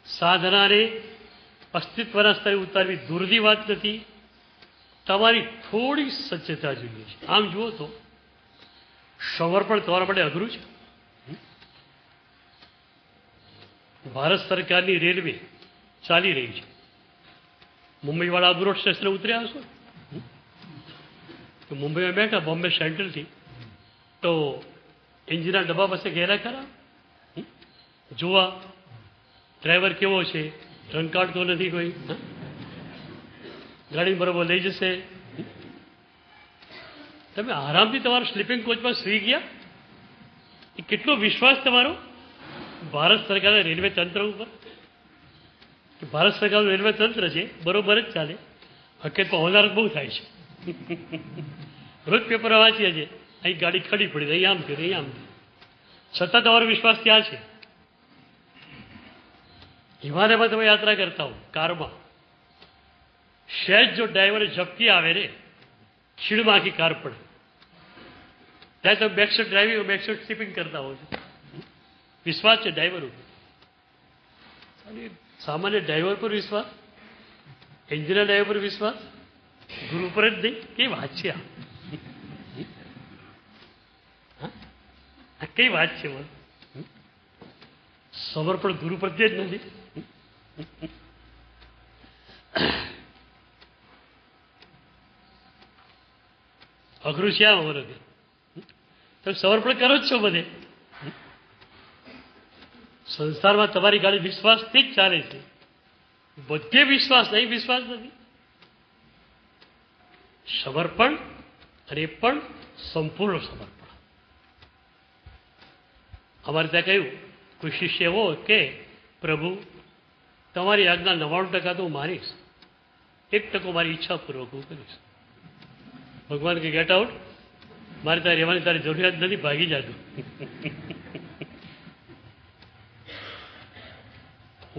સાધનાને અસ્તિત્વના સ્તરે ઉતારવી દૂરની વાત નથી. તમારી થોડી સજ્જતા જોઈએ છે. આમ જુઓ તો સમર્પણ તમારા માટે અઘરું છે. ભારત સરકારની રેલવે ચાલી રહી છે. મુંબઈવાળા અબરોડ સ્ટેશને ઉતર્યા હશો તો મુંબઈમાં બેઠા બોમ્બે સેન્ટ્રલથી, તો એન્જિનના ડબ્બા પાસે ગયેલા ખરા જોવા ડ્રાઈવર કેવો છે, રંકાટ તો નથી કોઈ, ગાડી બરોબર લઈ જશે. તમે આરામથી તમારા સ્લીપિંગ કોચમાં સૂઈ ગયા. એ કેટલો વિશ્વાસ તમારો ભારત સરકારના રેલવે તંત્ર ઉપર. ભારત સરકારનું રેલવે તંત્ર છે, બરોબર જ ચાલે. હકીકતમાં હોનારત બહુ થાય છે. રોજ પેપર વાંચીએ છીએ, અહીં ગાડી ખડી પડી, અહીં આમ થયું, અહીં આમ થયું. છતાં તમારો વિશ્વાસ ત્યાં છે. હિમાલયમાં તમે યાત્રા કરતા હો કારમાં, સહેજ જો ડ્રાઈવરે ઝપકી આવે ને, ખીણમાં આખી કાર પડે. ત્યાં તમે બેકસાઇડ ડ્રાઇવિંગ, બેકસાઇડ સ્લીપિંગ કરતા હો છો. વિશ્વાસ છે ડ્રાઈવર ઉપર. સામાન્ય ડ્રાઈવર પર વિશ્વાસ, એન્જિનિયર ડ્રાઈવર પર વિશ્વાસ, ગુરુ પર જ નહીં. કઈ વાત છે આ કઈ વાત છે? સમર્પણ ગુરુ પ્રત્યે જ નથી. અઘરું છે આ અમારે. તમે સમર્પણ કરો જ છો બધે. સંસારમાં તમારી ગાડી વિશ્વાસથી જ ચાલે છે. બધે વિશ્વાસ નહીં, વિશ્વાસ નથી. સમર્પણ, અને એ પણ સંપૂર્ણ સમર્પણ. અમારે ત્યાં કહ્યું, કોઈ શિષ્ય એવો કે પ્રભુ તમારી આજ્ઞા 99% તો હું માનીશ, 1% મારી ઈચ્છાપૂર્વક હું કરીશ. ભગવાન કે ગેટ આઉટ, મારે ત્યાં રહેવાની તારી જરૂરિયાત નથી, ભાગી જાજો.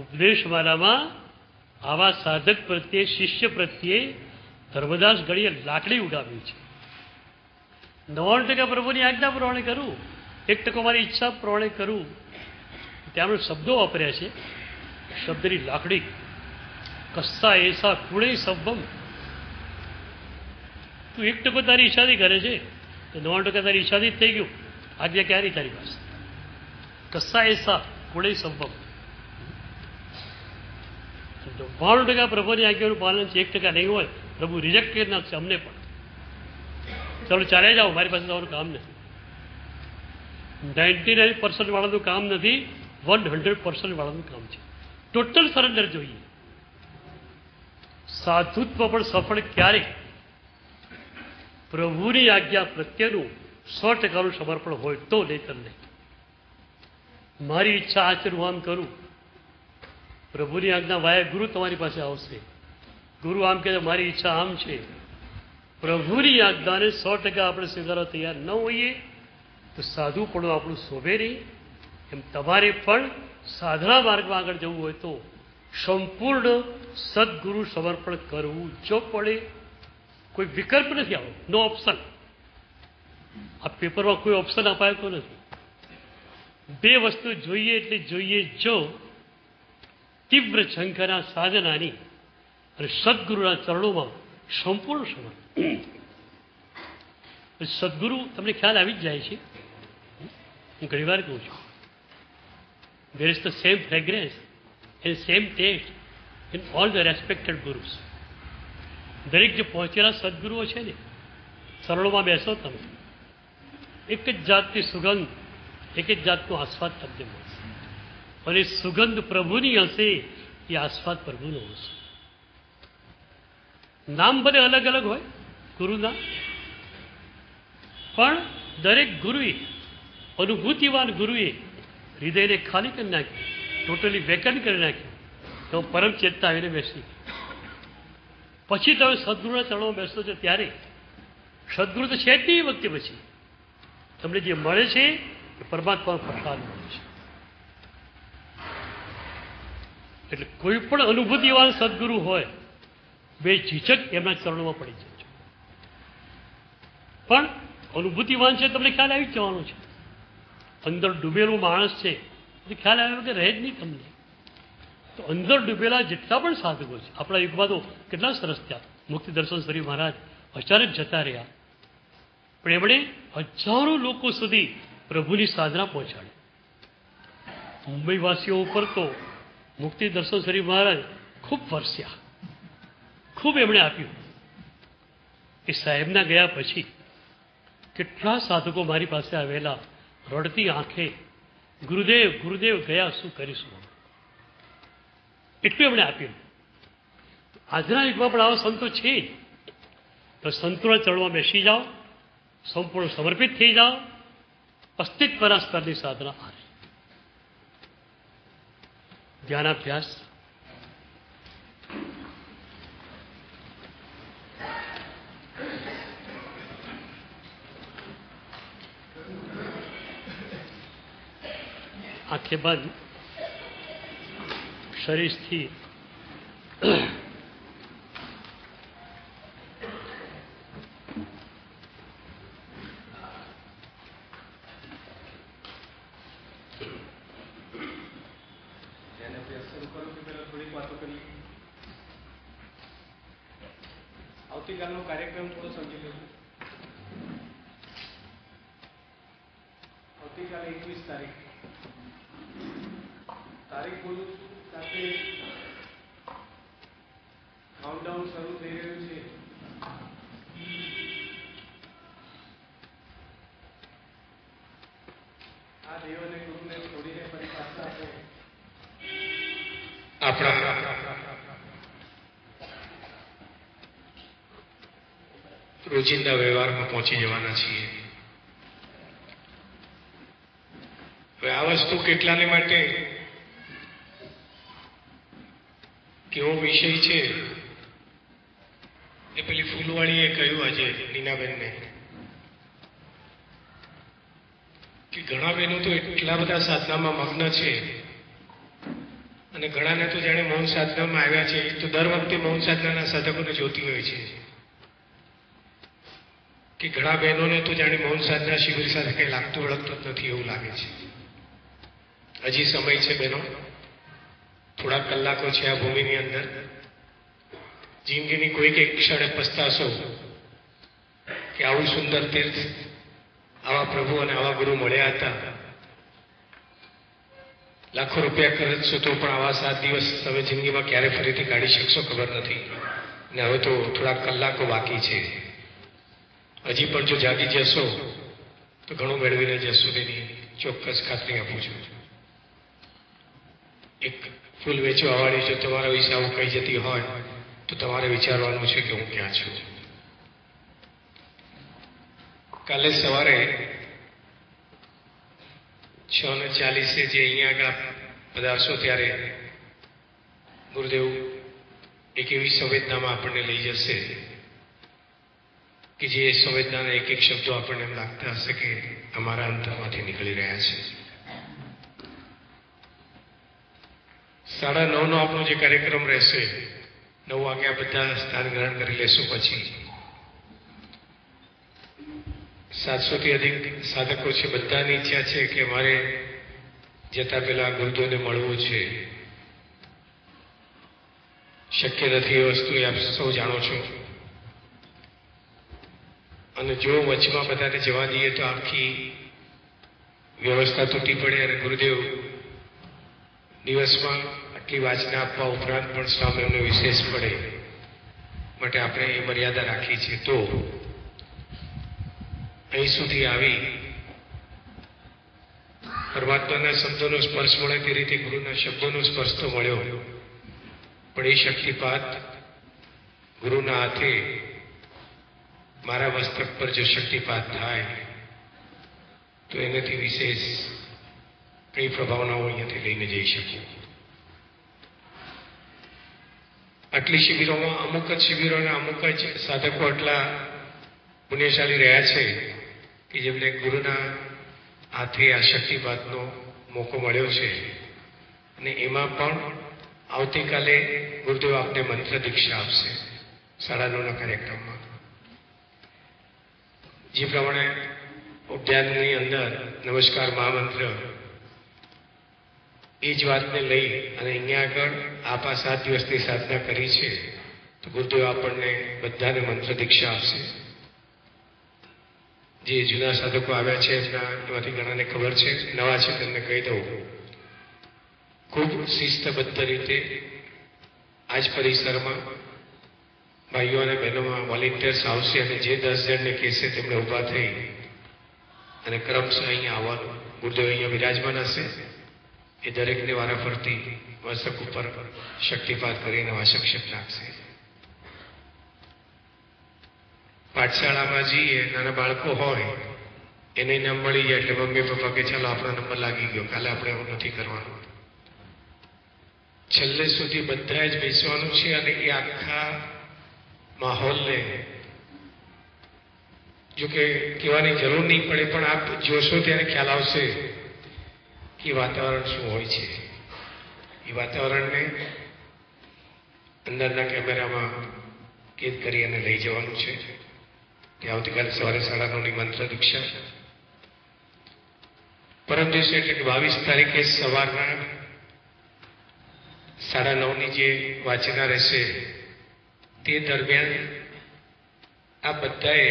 ઉપદેશ મારામાં આવા સાધક પ્રત્યે, શિષ્ય પ્રત્યે ધર્મદાસ ગળીએ લાકડી ઉડાવી છે. 99% પ્રભુની આજ્ઞા પ્રમાણે કરું, 1% મારી ઈચ્છા પ્રમાણે કરું. ત્યાં શબ્દો વાપર્યા છે, શબ્દની લાકડી. કસ્સા એસા કુણે સબ્બમ. તું 1% તારી ઈચ્છાથી કરે છે, તો 99% તારી ઈચ્છાથી જ થઈ ગયું. આજ્ઞા ક્યારે તારી પાસે? કસ્સા એસા કુણે સબ્બમ. 99% પ્રભુની આજ્ઞાનું પાલન છે, 1% નહીં હોય, પ્રભુ રિજેક્ટ કરી નાખશે અમને પણ. ચાલો ચાલ્યા જાઓ, મારી પાસે તમારું કામ નથી. 99% વાળાનું કામ નથી, 100% વાળાનું કામ છે. ટોટલ સરેન્ડર જોઈએ. સાધુત્વ પણ સફળ ક્યારે? પ્રભુની આજ્ઞા પ્રત્યેનું 100% સમર્પણ હોય તો, નહીતર નહીં. મારી ઈચ્છા આ છે, હું આમ કરું. પ્રભુની આજ્ઞા વાયા ગુરુ તમારી પાસે આવશે. ગુરુ આમ કહે મારી ઈચ્છા આમ છે. પ્રભુની આજ્ઞાને 100% આપણે સ્વીકારવા તૈયાર ન હોઈએ તો સાધુ પણ આપણું શોભે નહીં. એમ તમારે પણ સાધના માર્ગમાં આગળ જવું હોય તો સંપૂર્ણ સદગુરુ સમર્પણ કરવું જો પડે. કોઈ વિકલ્પ નથી આવો, નો ઓપ્શન. આ પેપરમાં કોઈ ઓપ્શન અપાયો નથી. બે વસ્તુ જોઈએ એટલે જોઈએ જો. તીવ્ર ઝંખના સાધનાની અને સદગુરુના ચરણોમાં સંપૂર્ણ સમર્પણ. સદગુરુ તમને ખ્યાલ આવી જ જાય છે. હું ઘણી વાર કહું છું, there is the same fragrance and same taste in all the respected gurus. દરેક જે પહોંચેલા સદગુરુઓ છે ને, ચરણોમાં બેસો તમે, એક જ જાતની સુગંધ, એક જ જાતનો આસ્વાદ તમને મળશે. અને સુગંધ પ્રભુની હશે, એ આસ્વાદ પ્રભુનો હશે. નામ ભલે અલગ અલગ હોય ગુરુના, પણ દરેક ગુરુએ, અનુભૂતિવાન ગુરુએ હૃદયને ખાલી કરી નાખ્યું, ટોટલી વેકન કરી નાખ્યું. તો પરમ ચેતતા આવીને બેસી. પછી તમે સદગુરુના ચરણોમાં બેસો છો ત્યારે સદગુરુ તો છે જ નહીં. વખતે પછી તમને જે મળે છે એ પરમાત્માનો પ્રસાદ મળે છે. એટલે કોઈ પણ અનુભૂતિવાન સદગુરુ હોય, બે ઝીઝક એમના ચરણોમાં પડી જજો. પણ અનુભૂતિવાન છે, તમને ખ્યાલ આવી જ જવાનો છે. અંદર ડૂબેલો માણસ છે, એ ખ્યાલ આવ્યા વગર રહે જ નહીં તમને. તો અંદર ડૂબેલા જેટલા પણ સાધકો છે આપણા યુગમાં, તો કેટલા સરસ થયા. મુક્તિ દર્શન શ્રી મહારાજ અચાનક જતા રહ્યા, પણ એમણે હજારો લોકો સુધી પ્રભુની સાધના પહોંચાડી. મુંબઈવાસીઓ ઉપર તો મુક્તિ દર્શન શ્રી મહારાજ ખૂબ વરસ્યા, ખૂબ એમણે આપ્યું. એ સાહેબના ગયા પછી કેટલા સાધકો મારી પાસે આવેલા, રડતી આંખે, ગુરુદેવ ગુરુદેવ ગયા, શું કરીશું? એટલું એમણે આપ્યું. આજના યુગમાં પણ આવા સંતો છે જ. તો સંતોના ચરણમાં બેસી જાઓ, સંપૂર્ણ સમર્પિત થઈ જાઓ. અસ્તિત્વના સ્તરની સાધના આ ધ્યાનાભ્યાસ. આંખે બંધ, શરીર સ્થિર. આવતીકાલનો કાર્યક્રમ થોડો સમજી લેજો. આવતીકાલે 21 તારીખ બોલું છું. સાથે કાઉન્ટડાઉન શરૂ થઈ રહ્યું છે. આ દેવને ગુરુને છોડીને ફરી પાછા આપણા રોજિંદા વ્યવહારમાં પહોંચી જવાના છીએ. હવે આ વસ્તુ કેટલાને માટે કેવો વિષય છે એ પેલી ફૂલવાળીએ કહ્યું આજે નીનાબેનને કે ઘણા બહેનો તો એટલા બધા સાધનામાં મગ્ન છે અને ઘણાને તો જાણે મૌન સાધનામાં આવ્યા છે તો દર વખતે મૌન સાધનાના સાધકોને જોતી હોય છે કે ઘણા બહેનોને તો જાણે મૌન સાધના શિબિર સાથે કંઈ લાગતું વળગતું જ નથી એવું લાગે છે. હજી સમય છે બહેનો, થોડા કલાકો છે આ ભૂમિની અંદર. જિંદગીની કોઈક એક ક્ષણે પસ્તાશો કે આવું સુંદર તીર્થ, આવા પ્રભુ અને આવા ગુરુ મળ્યા હતા. લાખો રૂપિયા ખર્ચશો તો પણ આવા 7 દિવસ તમે જિંદગીમાં ક્યારે ફરીથી કાઢી શકશો ખબર નથી. અને હવે તો થોડા કલાકો બાકી છે. હજી પણ જો જાગી જશો તો ઘણું મેળવીને જશો તેની ચોક્કસ ખાતરી આપું છું. એક ફૂલ વેચવા વાળી જો તમારા વિશે આવું કહી જતી હોય તો તમારે વિચારવાનું છે કે હું ક્યાં છું. કાલે સવારે 6:40 જે અહીંયા આગળ પધારશો ત્યારે ગુરુદેવ એક એવી સંવેદનામાં આપણને લઈ જશે કે જે સંવેદનાના એક એક શબ્દો આપણને એમ લાગતા હશે કે અમારા અંતરમાંથી નીકળી રહ્યા છે. 9:30 આપણો જે કાર્યક્રમ રહેશે, 9 વાગ્યા બધા સ્થાન ગ્રહણ કરી લેશું. પછી 700થી અધિક સાધકો છે. બધાની ઈચ્છા છે કે મારે જતા પહેલા ગુરુદેવને મળવું છે. શક્ય નથી એ વસ્તુ એ આપ સૌ જાણો છો. અને જો વચમાં બધાને જવા દઈએ તો આખી વ્યવસ્થા તૂટી પડે અને ગુરુદેવ દિવસમાં આટલી વાચના આપવા ઉપરાંત પણ સ્વામીઓને વિશેષ પડે. માટે આપણે એ મર્યાદા રાખી છે. તો અહીં સુધી આવી પરમાત્માના શબ્દોનો સ્પર્શ મળે તે રીતે ગુરુના શબ્દોનો સ્પર્શ તો મળ્યો, પણ એ શક્તિપાત ગુરુના હાથે મારા મસ્તક પર જો શક્તિપાત થાય તો એનાથી વિશેષ કઈ પ્રભાવનાઓ અહીંયાથી લઈને જઈ શકું. આટલી શિબિરોમાં અમુક જ શિબિરોના અમુક જ સાધકો આટલા પુણ્યશાળી રહ્યા છે કે જેમને ગુરુના હાથે આ શક્તિપાતનો મોકો મળ્યો છે. અને એમાં પણ આવતીકાલે ગુરુદેવ આપને મંત્ર દીક્ષા આપશે 9:30 કાર્યક્રમમાં. જે પ્રમાણે ઉદ્યાનની અંદર નમસ્કાર મહામંત્ર એ જ વાતને લઈ અને અહીંયા આગળ આપ આ 7 દિવસની સાધના કરી છે તો ગુરુદેવ આપણને બધાને મંત્ર દીક્ષા આપશે. જે જૂના સાધકો આવ્યા છે એમાંથી ઘણાને ખબર છે, નવા છે તેમને કહી દઉં, ખૂબ શિસ્તબદ્ધ રીતે આ જ પરિસરમાં ભાઈઓ અને બહેનોમાં વોલેન્ટિયર્સ આવશે અને જે 10 જણને કહેશે તેમણે ઊભા થઈ અને ક્રમશઃ અહીંયા આવવાનું. ગુરુદેવ અહીંયા બિરાજમાન હશે. એ દરેકને વારાફરતી મસ્તક ઉપર શક્તિપાત કરીને વાસક્ષેપ નાખશે. પાઠશાળામાં જઈએ, નાના બાળકો હોય એને નામ મળી જાય એટલે મમ્મી પપ્પા કે ચાલો આપણો નંબર લાગી ગયો, કાલે આપણે એવું નથી કરવાનું. છેલ્લે સુધી બધા જ બેસવાનું છે અને એ આખા માહોલને જો કે કહેવાની જરૂર નહીં પડે પણ આપ જોશો ત્યારે ખ્યાલ આવશે કે વાતાવરણ શું હોય છે. એ વાતાવરણને અંદરના કેમેરામાં કેદ કરી અને લઈ જવાનું છે. તે આવતીકાલે સવારે 9:30 મંત્ર દીક્ષા. પરમ દિવસે એટલે કે 22 તારીખે સવારના 9:30 જે વાંચના રહેશે તે દરમિયાન આ બધાએ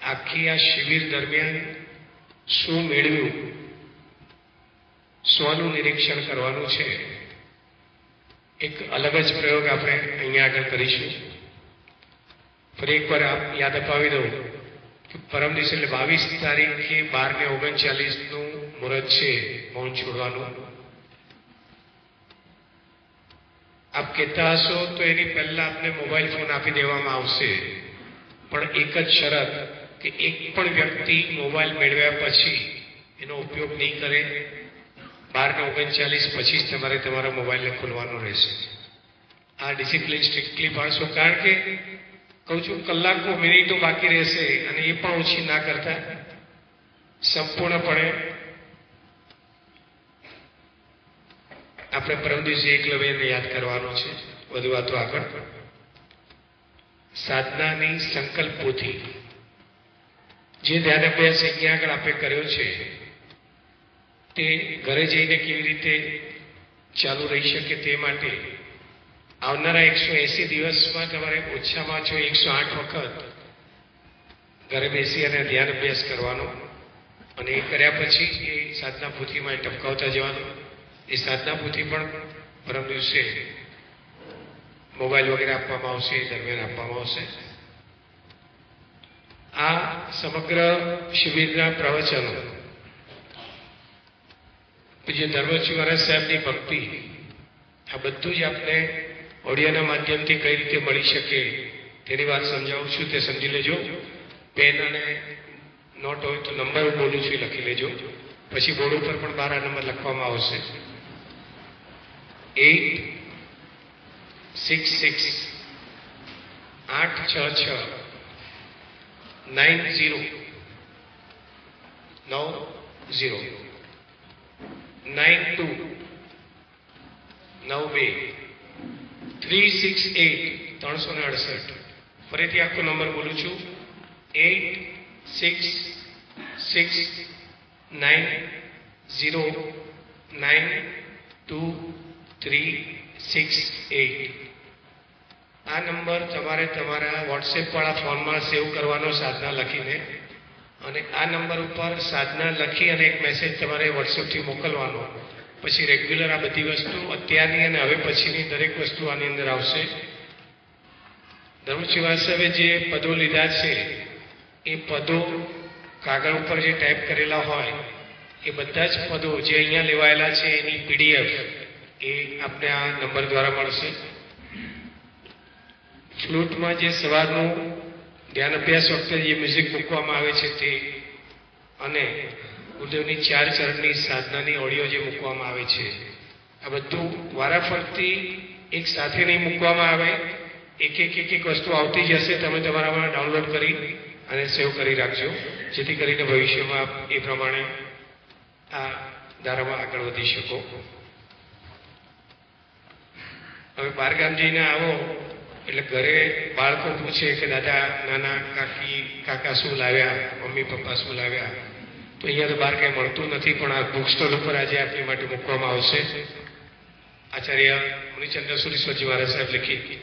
આખી આ શિબિર દરમિયાન શું મેળવ્યું, સ્વનું નિરીક્ષણ કરવાનું છે. એક અલગ જ પ્રયોગ આપણે અહીંયા આગળ કરીશું. ફરી એકવાર યાદ અપાવી દઉં કે પરમ દિવસે એટલે 22 તારીખે 12:39 મુહૂર્ત છે મૌન છોડવાનું. આપ કહેતા હશો તો એની પહેલા આપને મોબાઈલ ફોન આપી દેવામાં આવશે, પણ એક જ શરત કે એક પણ વ્યક્તિ મોબાઈલ મેળવ્યા પછી એનો ઉપયોગ નહીં કરે. 12:39 પછી જ તમારે તમારા મોબાઈલને ખોલવાનો રહેશે. આ ડિસિપ્લિન સ્ટ્રિક્ટલી પાડશો, કારણ કે કહું છું કલાકો મિનિટો બાકી રહેશે અને એ પણ ઓછી ના કરતા સંપૂર્ણપણે આપણે પરમ દિવસે એકલવ્યને યાદ કરવાનો છે. વધુ વાતો આગળ. સાધનાની સંકલ્પ પોથી જે ધ્યાન અભ્યાસ અહીંયા આગળ આપણે કર્યો છે તે ઘરે જઈને કેવી રીતે ચાલુ રહી શકે તે માટે આવનારા 180 દિવસમાં તમારે ઓછામાં ઓછો 108 વખત ઘરે બેસી અને ધ્યાન અભ્યાસ કરવાનો, અને એ કર્યા પછી એ સાધના પોથીમાં ટપકાવતા જવાનું. એ સાધના પોથી પણ પરમ દિવસે મોબાઈલ વગેરે આપવામાં આવશે, એ દરમિયાન આપવામાં આવશે. આ સમગ્ર શિબિરના પ્રવચનો પૂજ્ય ધર્મજી મહારાજ સાહેબની ભક્તિ, આ બધું જ આપને ઓડિયોના માધ્યમથી કઈ રીતે મળી શકે તેની વાત સમજાવું છું, તે સમજી લેજો. પેન અને નોટ હોય તો નંબર હું બોલું છું એ લખી લેજો. પછી બોર્ડ ઉપર પણ 12 નંબર લખવામાં આવશે. 866 866 90 92 368 368. ફરીથી આખો નંબર બોલું છું. 866 90 92 આ નંબર તમારે તમારા વોટ્સએપ વાળા ફોનમાં સેવ કરવાનો સાધના લખીને, અને આ નંબર ઉપર સાધના લખી અને એક મેસેજ તમારે વોટ્સએપથી મોકલવાનો. પછી રેગ્યુલર આ બધી વસ્તુ અત્યારની અને હવે પછીની દરેક વસ્તુ આની અંદર આવશે. ધર્મજી સાહેબે જે પદો લીધા છે એ પદો કાગળ ઉપર જે ટાઈપ કરેલા હોય એ બધા જ પદો જે અહીંયા લેવાયેલા છે એની PDF એ આપને આ નંબર દ્વારા મળશે. ફ્લૂટમાં જે સવારનું ધ્યાન અભ્યાસ વખતે જે મ્યુઝિક મૂકવામાં આવે છે તે, અને ગુરુદેવની 4 ચરણની સાધનાની ઓડિયો જે મૂકવામાં આવે છે, આ બધું વારાફરતી એક સાથે નહીં મૂકવામાં આવે. એક વસ્તુ આવતી જશે. તમે તમારામાં ડાઉનલોડ કરી અને સેવ કરી રાખજો, જેથી કરીને ભવિષ્યમાં એ પ્રમાણે આ ધારામાં આગળ વધી શકો. હવે બહારગામ જઈને આવો એટલે ઘરે બાળકો પૂછે કે દાદા, નાના, કાકી, કાકા શું લાવ્યા, મમ્મી પપ્પા શું લાવ્યા, તો અહીંયા તો બહાર કંઈ મળતું નથી, પણ આ બુક સ્ટોલ ઉપર આજે આપની માટે મૂકવામાં આવશે. આચાર્ય મુનિચંદ્ર સુરેશ્વરજી મહારાજ સાહેબ લખી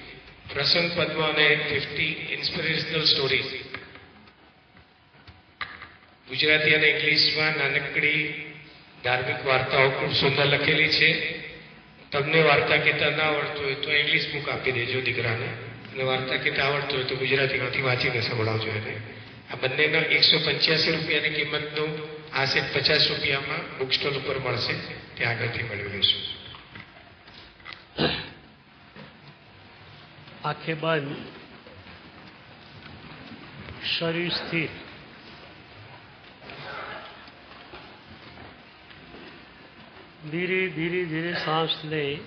પ્રસંગ પદ્મ અને 50 ઇન્સ્પિરેશનલ સ્ટોરી. ગુજરાતી અને ઇંગ્લિશમાં નાનકડી ધાર્મિક વાર્તાઓ ખૂબ સુંદર લખેલી છે. તમને વાર્તા કહેતા ના આવડતું હોય તો ઇંગ્લિશ બુક આપી દેજો દીકરાને, અને વાર્તા કહેતા આવડતું હોય તો ગુજરાતીમાંથી વાંચીને સંભળાવજો એને. આ બંનેના 185 રૂપિયાની કિંમતનું આ સેટ 50 રૂપિયામાં બુક સ્ટોલ ઉપર મળશે, ત્યાં આગળથી મેળવી લઈશું. આંખે બંધ, શરીર સ્થિર. धीरे धीरे धीरे सांस ले,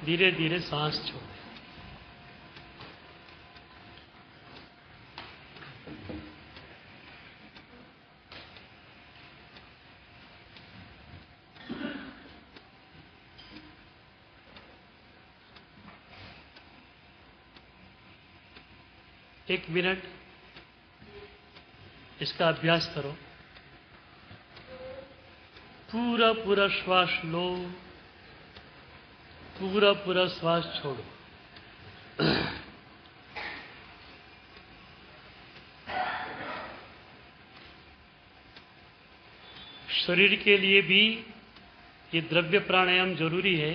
धीरे धीरे सांस छोड़े. एक मिनट इसका अभ्यास करो. पूरा पूरा श्वास लो, पूरा पूरा श्वास छोड़ो. शरीर के लिए भी ये द्रव्य प्राणायाम जरूरी है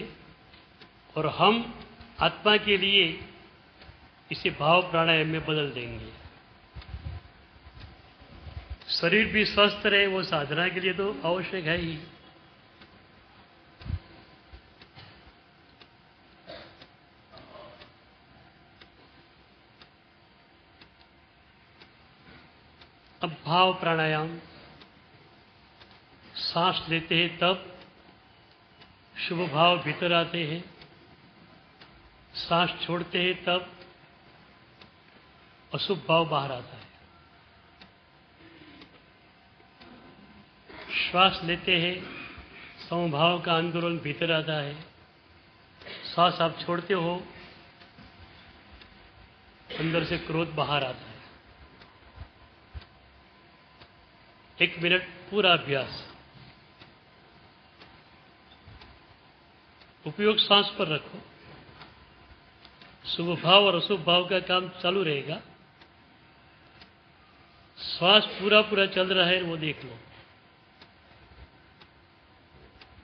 और हम आत्मा के लिए इसे भाव प्राणायाम में बदल देंगे। शरीर भी स्वस्थ रहे वो साधना के लिए तो आवश्यक है ही। अब भाव प्राणायाम, सांस लेते हैं तब शुभ भाव भीतर आते हैं, सांस छोड़ते हैं तब अशुभ भाव बाहर आता है। श्वास लेते हैं, समभाव का आंदोलन भीतर आता है, सांस आप छोड़ते हो, अंदर से क्रोध बाहर आता है। 1 मिनट पूरा अभ्यास। उपयोग सांस पर रखो, शुभ भाव और अशुभ भाव का काम चालू रहेगा। श्वास पूरा पूरा चल रहा है वो देख लो।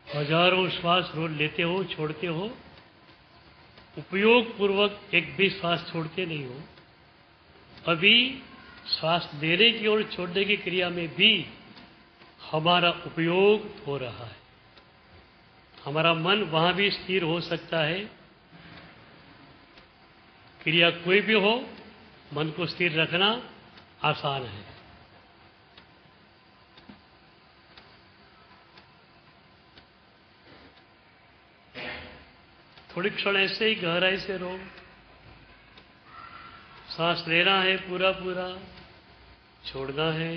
हजारों श्वास रोज लेते हो, छोड़ते हो, उपयोग पूर्वक एक भी श्वास छोड़ते नहीं हो। अभी श्वास लेने की और छोड़ने की क्रिया में भी हमारा उपयोग हो रहा है। हमारा मन वहां भी स्थिर हो सकता है। क्रिया कोई भी हो, मन को स्थिर रखना आसान है। थोड़ी क्षण ऐसे ही गहराई से रहो। सांस लेना है पूरा पूरा, छोड़ना है।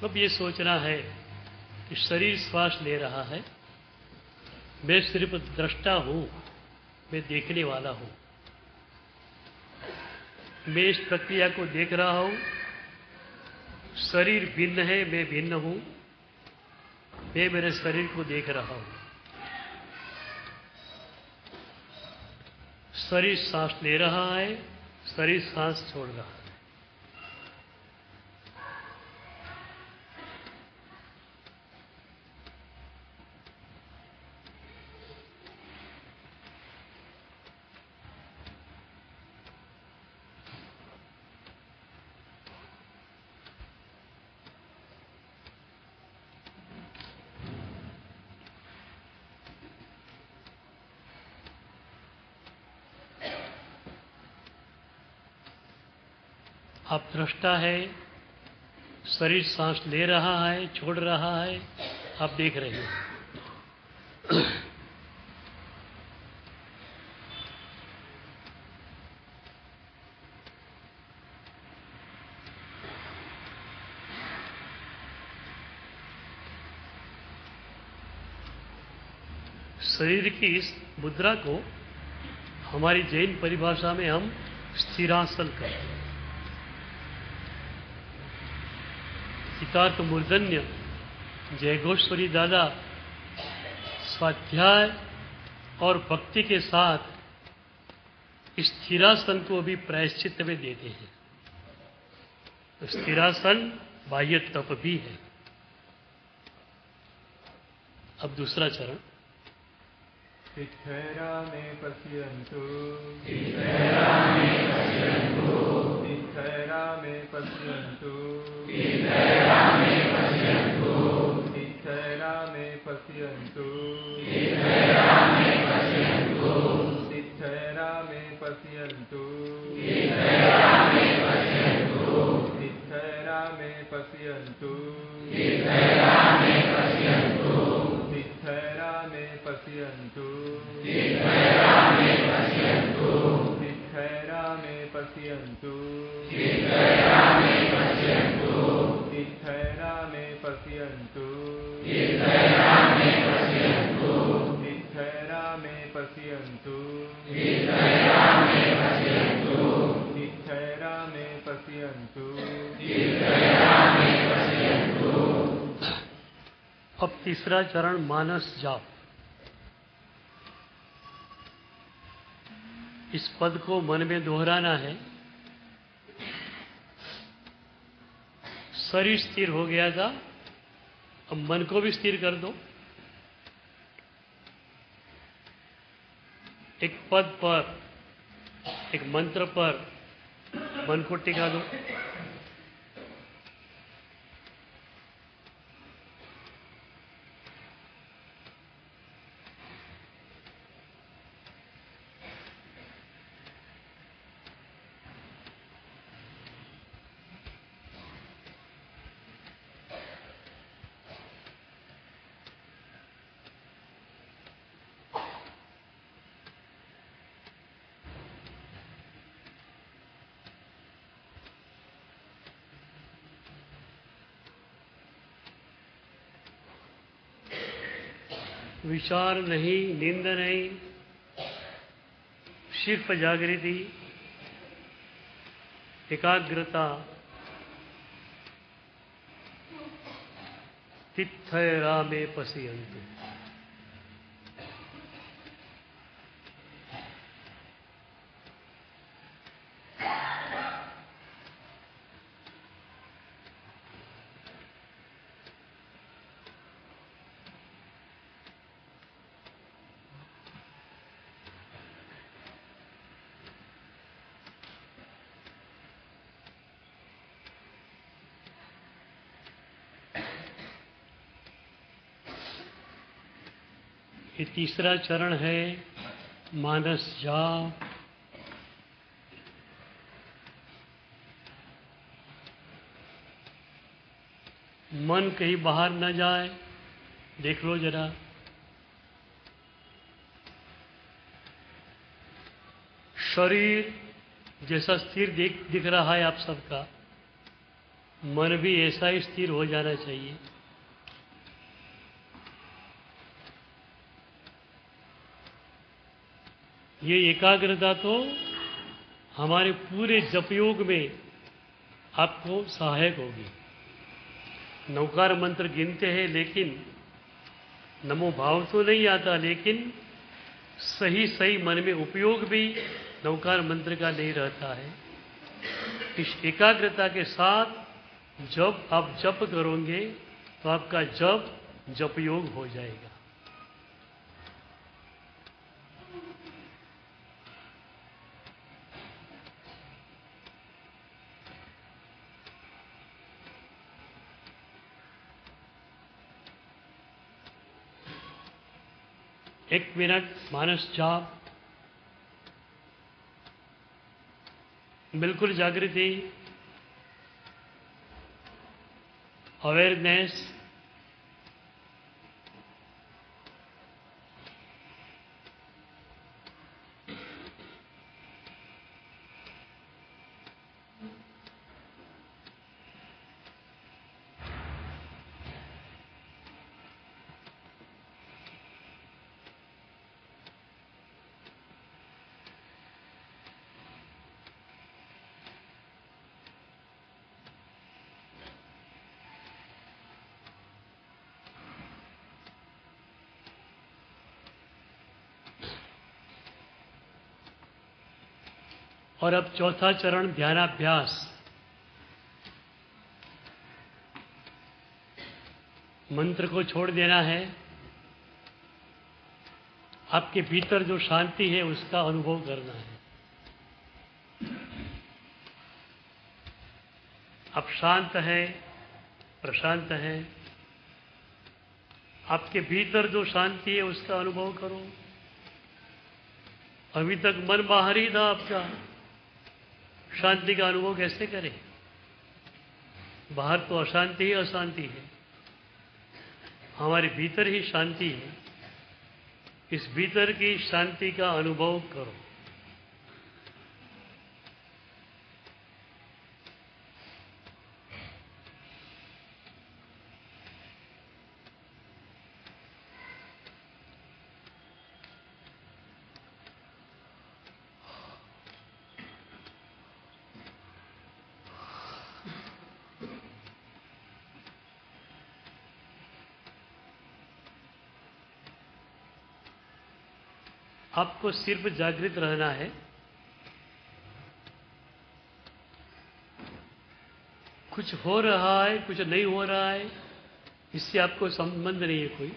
अब ये सोचना है कि शरीर श्वास ले रहा है, मैं सिर्फ दृष्टा हूं, मैं देखने वाला हूं। मैं इस प्रक्रिया को देख रहा हूं। शरीर भिन्न है, मैं भिन्न हूं। मैं मेरे शरीर को देख रहा हूं। शरीर सांस ले रहा है, शरीर सांस छोड़ रहा है। आप दृष्टा है, शरीर सांस ले रहा है, छोड़ रहा है, आप देख रहे हो। शरीर की इस मुद्रा को हमारी जैन परिभाषा में हम स्थिरासन कहते हैं। सिद्धार्थ मूर्धन्य जयघोषवरी दादा स्वाध्याय और भक्ति के साथ स्थिरासन को भी प्रायश्चित में देते हैं। तो स्थिरासन बाह्य तप भी है। अब दूसरा चरण। तिथैरा मे पश्यन्तु, तिथैरा मे पश्यन्तु, तिथैरा मे पश्यन्तु, तिथैरा मे पश्यन्तु, तिथैरा मे पश्यन्तु, तिथैरा मे पश्यन्तु, तिथैरा मे पश्यन्तु, तिथैरा मे पश्यन्तु, तिथैरा मे पश्यन्तु, तिथैरा मे पश्यन्तु, तिथैरा मे पश्यन्तु, तिथैरा मे पश्यन्तु, तिथैरा मे पश्यन्तु, तिथैरा मे पश्यन्तु, तिथैरा मे पश्यन्तु, तिथैरा मे पश्यन्तु, तिथैरा मे पश्यन्तु, तिथैरा मे पश्यन्तु, तिथैरा मे पश्यन्तु, तिथैरा मे पश्यन्तु। अब तीसरा चरण मानस जाप। इस पद को मन में दोहराना है। शरीर स्थिर हो गया था, अब मन को भी स्थिर कर दो। एक पद पर, एक मंत्र पर मन को टिका दो। विचार नहीं, नींद नहीं, सिर्फ जागृति, एकाग्रता, तित्थैरा में पश्यन्तु। ये तीसरा चरण है मानस जाप। मन कहीं बाहर न जाए, देख लो जरा। शरीर जैसा स्थिर दिख रहा है आप सबका, मन भी ऐसा ही स्थिर हो जाना चाहिए। ये एकाग्रता तो हमारे पूरे जपयोग में आपको सहायक होगी। नौकार मंत्र गिनते हैं लेकिन नमो भाव तो नहीं आता, लेकिन सही सही मन में उपयोग भी नौकार मंत्र का नहीं रहता है। इस एकाग्रता के साथ जब आप जप करोगे तो आपका जप जपयोग हो जाएगा। एक मिनट मानस जाप, बिल्कुल जागृति, अवेयरनेस। और अब चौथा चरण ध्यानाभ्यास। मंत्र को छोड़ देना है, आपके भीतर जो शांति है उसका अनुभव करना है। आप शांत हैं, प्रशांत हैं, आपके भीतर जो शांति है उसका अनुभव करो। अभी तक मन बाहर ही था आपका, शांति का अनुभव कैसे करें? बाहर तो अशांति ही अशांति है, हमारे भीतर ही शांति है। इस भीतर की शांति का अनुभव करो। आपको सिर्फ जागृत रहना है, कुछ हो रहा है, कुछ नहीं हो रहा है, इससे आपको संबंध नहीं है कोई।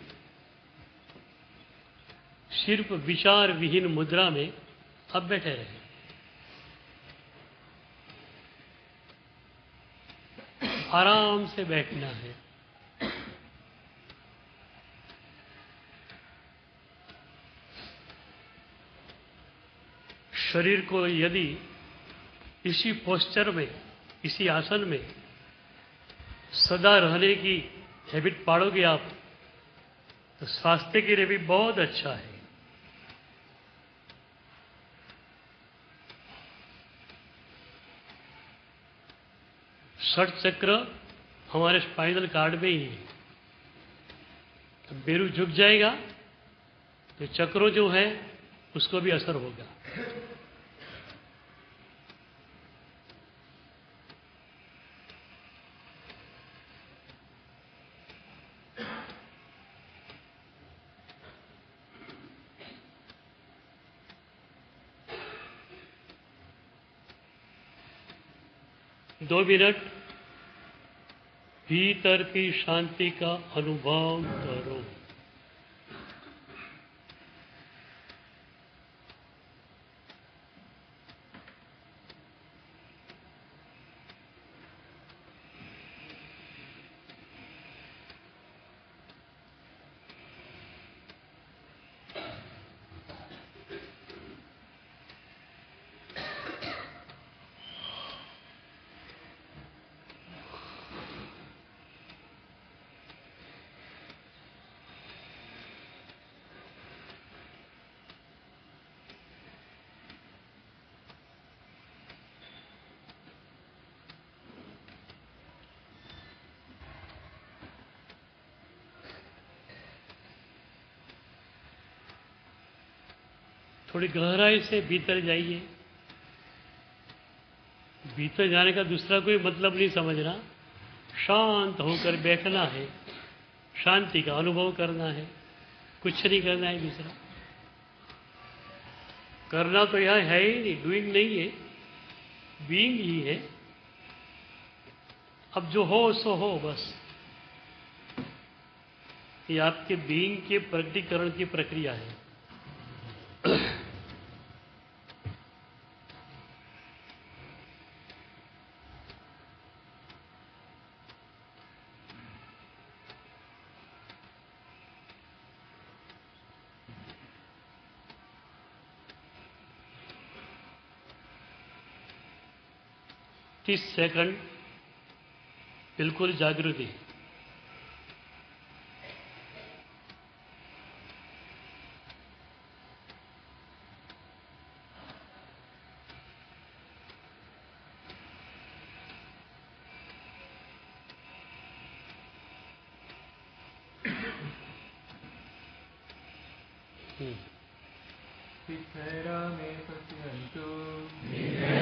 सिर्फ विचार विहीन मुद्रा में आप बैठे रहे। आराम से बैठना है। शरीर को यदि इसी पोस्चर में, इसी आसन में सदा रहने की हैबिट पाड़ोगे आप, तो स्वास्थ्य के लिए भी बहुत अच्छा है। षट चक्र हमारे स्पाइनल कार्ड में ही है। तो बेरू झुक जाएगा तो चक्रों जो है उसको भी असर होगा। दो मिनट भीतर की शांति का अनुभव करो। थोड़ी गहराई से भीतर जाइए। भीतर जाने का दूसरा कोई मतलब नहीं समझना। शांत होकर बैठना है, शांति का अनुभव करना है, कुछ नहीं करना है दूसरा। करना तो यह है ही नहीं, डूइंग नहीं है, बीइंग ही है। अब जो हो सो हो बस। ये आपके बीइंग के प्रकटीकरण की प्रक्रिया है। तीस सेकंड बिल्कुल जागृति। तिथैरा मे पश्यन्तु